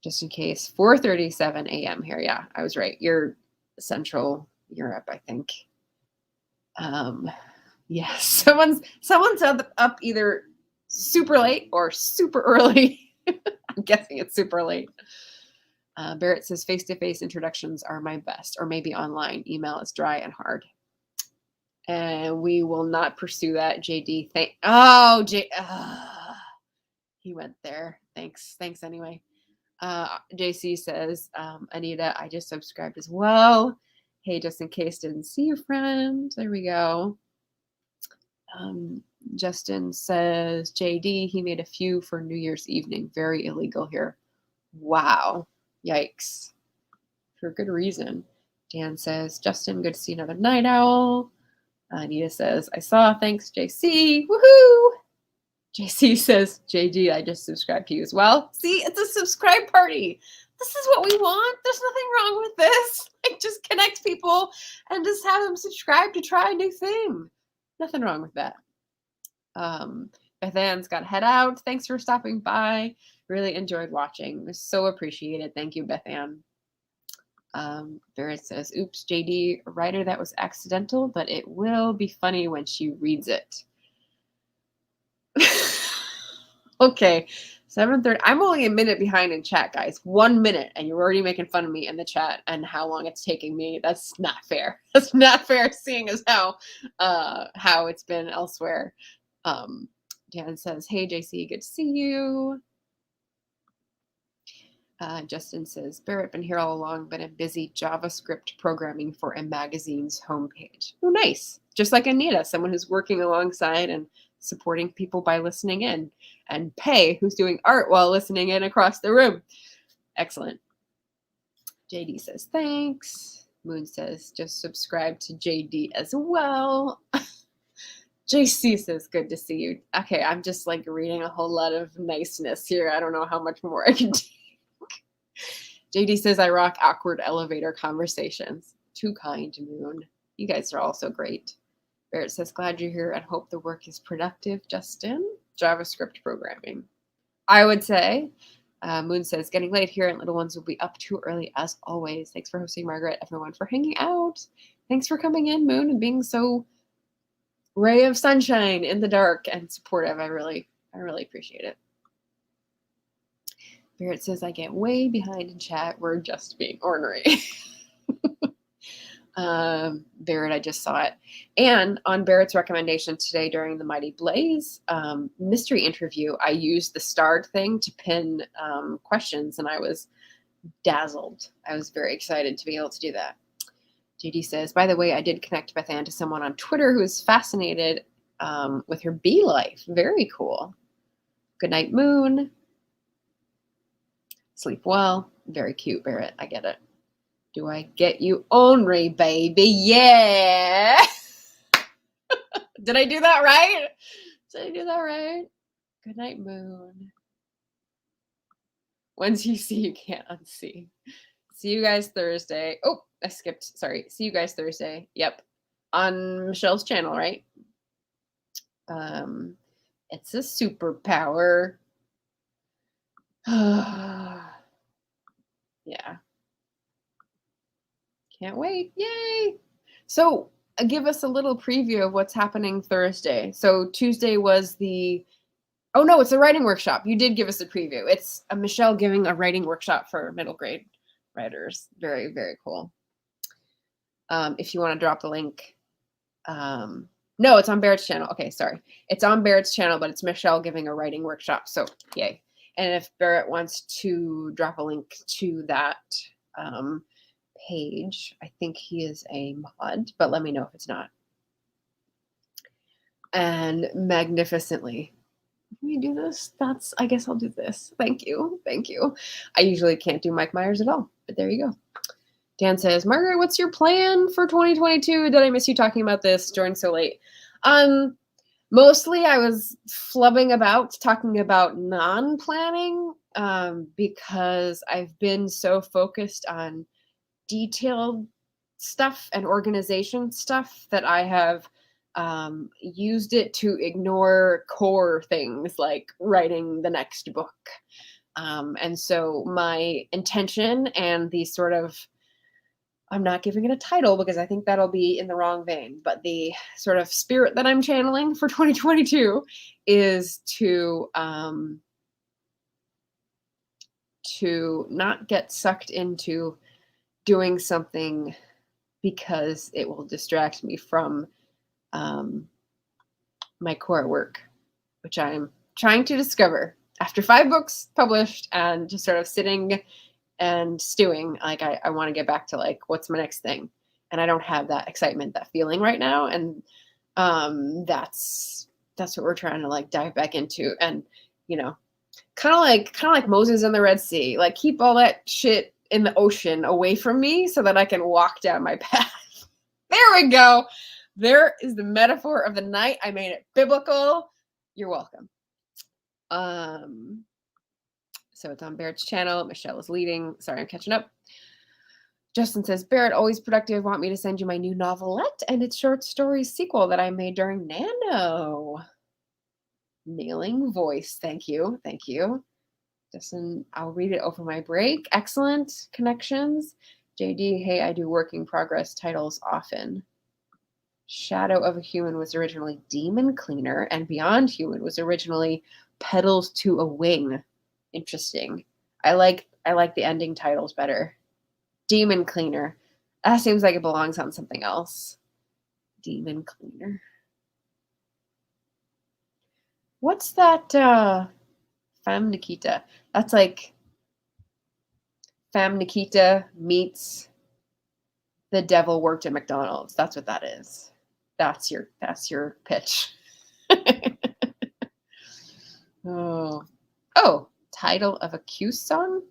[SPEAKER 1] Just in case. 4:37 a.m. here. Yeah, I was right. You're Central Europe, I think. Yes. Someone's up either super late or super early. I'm guessing it's super late. Barrett says face-to-face introductions are my best, or maybe online. Email is dry and hard. And we will not pursue that, JD. He went there. Thanks anyway. JC says, Anita, I just subscribed as well. Hey, just in case didn't see your friend. There we go. Justin says, JD, he made a few for New Year's evening. Very illegal here. Wow. Yikes. For good reason. Dan says, Justin, good to see another night owl. Anita says, I saw. Thanks, JC. Woohoo. JC says, JD, I just subscribed to you as well. See, it's a subscribe party. This is what we want. There's nothing wrong with this. Like, just connect people and just have them subscribe to try a new thing. Nothing wrong with that. Beth Ann's got to head out. Thanks for stopping by. Really enjoyed watching. It was so appreciated. Thank you, Beth Ann. Barrett says, oops, JD, writer, that was accidental, but it will be funny when she reads it. Okay, 7:30. I'm only a minute behind in chat, guys. 1 minute, and you're already making fun of me in the chat and how long it's taking me. That's not fair. That's not fair, seeing as how it's been elsewhere. Dan says, "Hey, JC, good to see you." Justin says, Barrett, been here all along, but I'm busy JavaScript programming for a magazine's homepage. Oh, nice. Just like Anita, someone who's working alongside and supporting people by listening in, and Pei, who's doing art while listening in across the room. Excellent. JD says, thanks. Moon says, just subscribe to JD as well. JC says, good to see you. Okay, I'm just like reading a whole lot of niceness here. I don't know how much more I can do. JD says, I rock awkward elevator conversations. Too kind, Moon. You guys are all so great. Barrett says, glad you're here and hope the work is productive, Justin. JavaScript programming. I would say, Moon says, getting late here and little ones will be up too early as always. Thanks for hosting, Margaret, everyone for hanging out. Thanks for coming in, Moon, and being so ray of sunshine in the dark and supportive. I really appreciate it. Barrett says, I get way behind in chat. We're just being ornery. Barrett, I just saw it. And on Barrett's recommendation today during the Mighty Blaze mystery interview, I used the starred thing to pin questions, and I was dazzled. I was very excited to be able to do that. JD says, by the way, I did connect Beth Ann to someone on Twitter who is fascinated with her bee life. Very cool. Good night, Moon. Sleep well. Very cute, Barrett. I get it. Do I get you ornery, baby? Yeah. Did I do that right? Did I do that right? Good night, Moon. Once you see, you can't unsee. See you guys Thursday. Oh, I skipped. Sorry. See you guys Thursday. Yep. On Michelle's channel, right? It's a superpower. Yeah. Can't wait. Yay. So give us a little preview of what's happening Thursday. So Tuesday was oh no, it's a writing workshop. You did give us a preview. It's a Michelle giving a writing workshop for middle grade writers. Very, very cool. If you want to drop the link. No, it's on Barrett's channel. Okay, sorry. It's on Barrett's channel, but it's Michelle giving a writing workshop. So yay. And if Barrett wants to drop a link to that page, I think he is a mod, but let me know if it's not. And magnificently, let me do this. I guess I'll do this. Thank you. Thank you. I usually can't do Mike Myers at all, but there you go. Dan says, Margaret, what's your plan for 2022? Did I miss you talking about this? Joined so late. Mostly I was flubbing about talking about non-planning because I've been so focused on detailed stuff and organization stuff that I have used it to ignore core things like writing the next book. And so my intention and the sort of, I'm not giving it a title because I think that'll be in the wrong vein, but the sort of spirit that I'm channeling for 2022 is to not get sucked into doing something because it will distract me from my core work, which I'm trying to discover after 5 books published and just sort of sitting and stewing. Like I want to get back to like, what's my next thing? And I don't have that excitement, that feeling right now. And that's what we're trying to like dive back into. And, you know, kind of like Moses in the Red Sea, like keep all that shit in the ocean away from me so that I can walk down my path. There we go. There is the metaphor of the night. I made it biblical. You're welcome. So it's on Barrett's channel. Michelle is leading. Sorry, I'm catching up. Justin says, Barrett, always productive. Want me to send you my new novelette and its short story sequel that I made during Nano. Nailing voice. Thank you. Thank you. Justin, I'll read it over my break. Excellent connections. JD, hey, I do work in progress titles often. Shadow of a Human was originally Demon Cleaner, and Beyond Human was originally Petals to a Wing. Interesting. I like the ending titles better. Demon Cleaner. That seems like it belongs on something else. Demon Cleaner. What's that? Femme Nikita. That's like Femme Nikita meets The Devil Worked at McDonald's. That's what that is. That's your pitch. Oh, title of a Q song?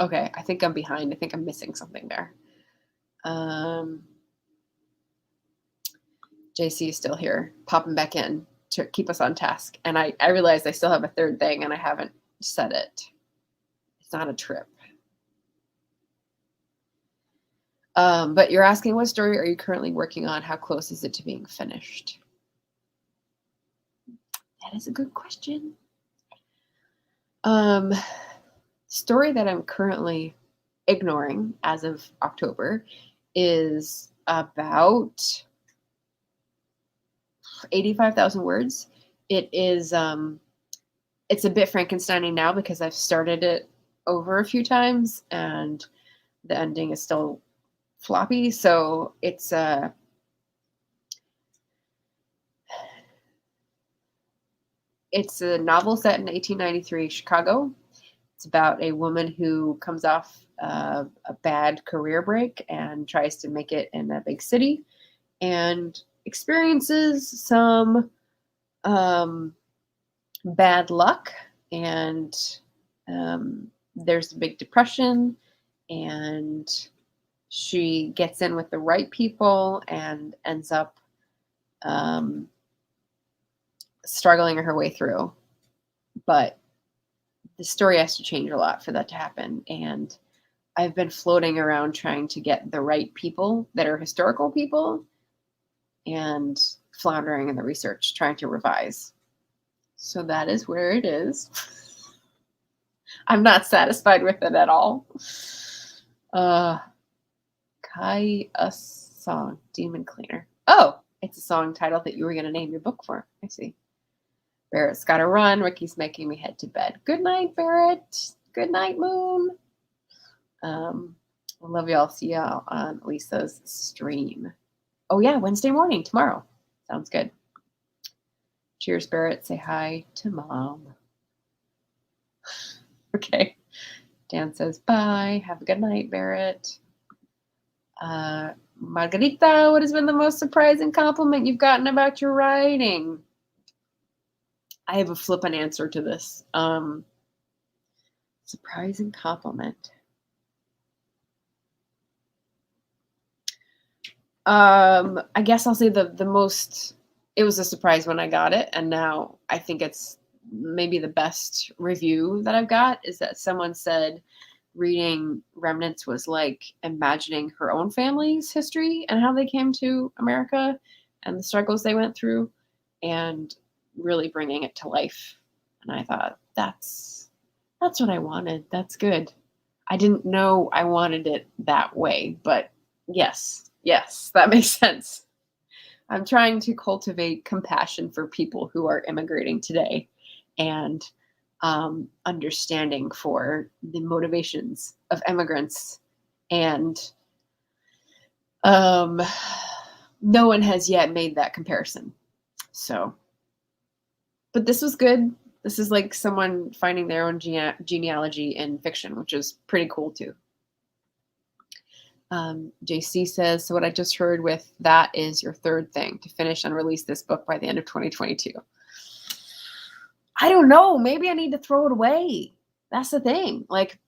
[SPEAKER 1] Okay, I think I'm behind. I think I'm missing something there. JC is still here, popping back in to keep us on task. And I realized I still have a third thing and I haven't said it. It's not a trip. But you're asking, what story are you currently working on? How close is it to being finished? That is a good question. Story that I'm currently ignoring as of October is about 85,000 words. It is it's a bit Frankenstein-y now because I've started it over a few times and the ending is still floppy. So it's a novel set in 1893 Chicago. It's about a woman who comes off a bad career break and tries to make it in a big city and experiences some bad luck. And there's a big depression and she gets in with the right people and ends up struggling her way through. But the story has to change a lot for that to happen. And I've been floating around trying to get the right people that are historical people and floundering in the research, trying to revise. So that is where it is. I'm not satisfied with it at all. Kai a song, Demon Cleaner. Oh, it's a song title that you were going to name your book for. I see. Barrett's got to run. Ricky's making me head to bed. Good night, Barrett. Good night, Moon. I love y'all. See y'all on Lisa's stream. Oh, yeah, Wednesday morning, tomorrow. Sounds good. Cheers, Barrett. Say hi to Mom. Okay. Dan says bye. Have a good night, Barrett. Margarita, what has been the most surprising compliment you've gotten about your writing? I have a flippant answer to this. Surprising compliment. I guess I'll say the most, it was a surprise when I got it. And now I think it's maybe the best review that I've got is that someone said reading Remnants was like imagining her own family's history and how they came to America and the struggles they went through and really bringing it to life. And I thought, that's what I wanted. That's good. I didn't know I wanted it that way, but yes, that makes sense. I'm trying to cultivate compassion for people who are immigrating today and understanding for the motivations of immigrants. And no one has yet made that comparison. So, but this was good. This is like someone finding their own genealogy in fiction, which is pretty cool too. JC says, so what I just heard with that is your third thing, to finish and release this book by the end of 2022. I don't know. Maybe I need to throw it away. That's the thing. Like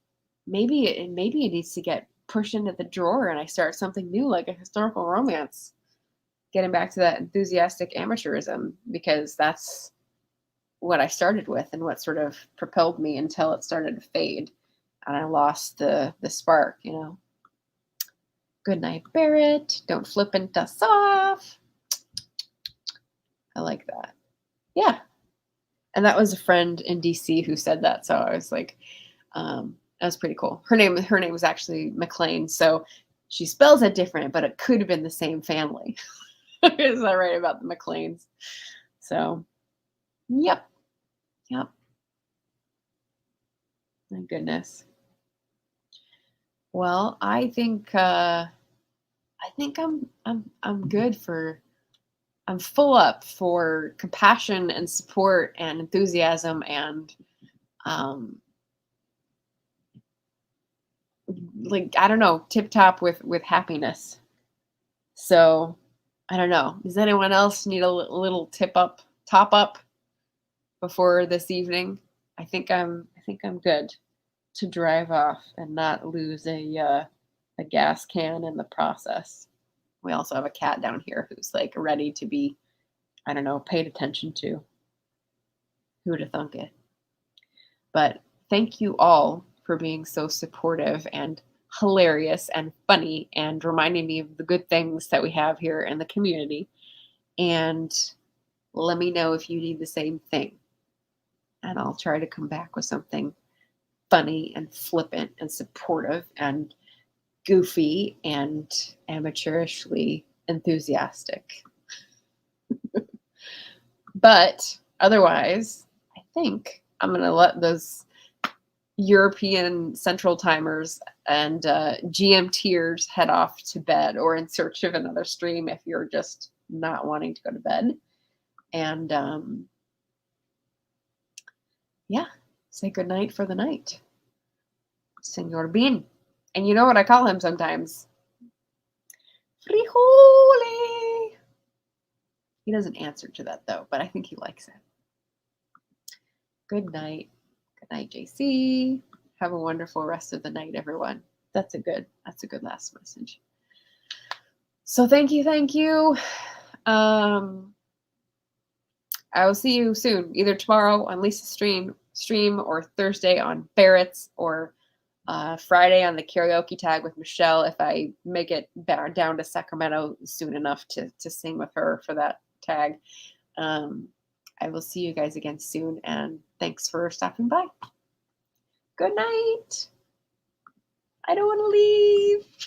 [SPEAKER 1] maybe it needs to get pushed into the drawer and I start something new, like a historical romance. Getting back to that enthusiastic amateurism, because that's what I started with and what sort of propelled me until it started to fade and I lost the spark, you know. Good night, Barrett. Don't flip and dust off. I like that. Yeah. And that was a friend in DC who said that. So I was like, that was pretty cool. Her name was actually McLean. So she spells it different, but it could have been the same family. Is that right about the McLeans? So, yep, yep. My goodness. Well, I think I'm good for I'm full up for compassion and support and enthusiasm and um like I don't know, tip top with happiness. So, I don't know. Does anyone else need a little top up before this evening? I think I'm good to drive off and not lose a gas can in the process. We also have a cat down here who's like ready to be, I don't know, paid attention to. Who would have thunk it? But thank you all for being so supportive and hilarious and funny and reminding me of the good things that we have here in the community. And let me know if you need the same thing. And I'll try to come back with something funny and flippant and supportive and goofy and amateurishly enthusiastic. But otherwise, I think I'm going to let those European Central Timers and GMTers head off to bed or in search of another stream if you're just not wanting to go to bed. And yeah, say goodnight for the night. Senor Bean. And you know what I call him sometimes? Frijole. He doesn't answer to that though, but I think he likes it. Good night. Good night, JC. Have a wonderful rest of the night, everyone. That's a good last message. So thank you. I will see you soon, either tomorrow on Lisa's stream or Thursday on Barrett's or Friday on the karaoke tag with Michelle if I make it down to Sacramento soon enough to sing with her for that tag. I will see you guys again soon, and thanks for stopping by. Good night. I don't want to leave.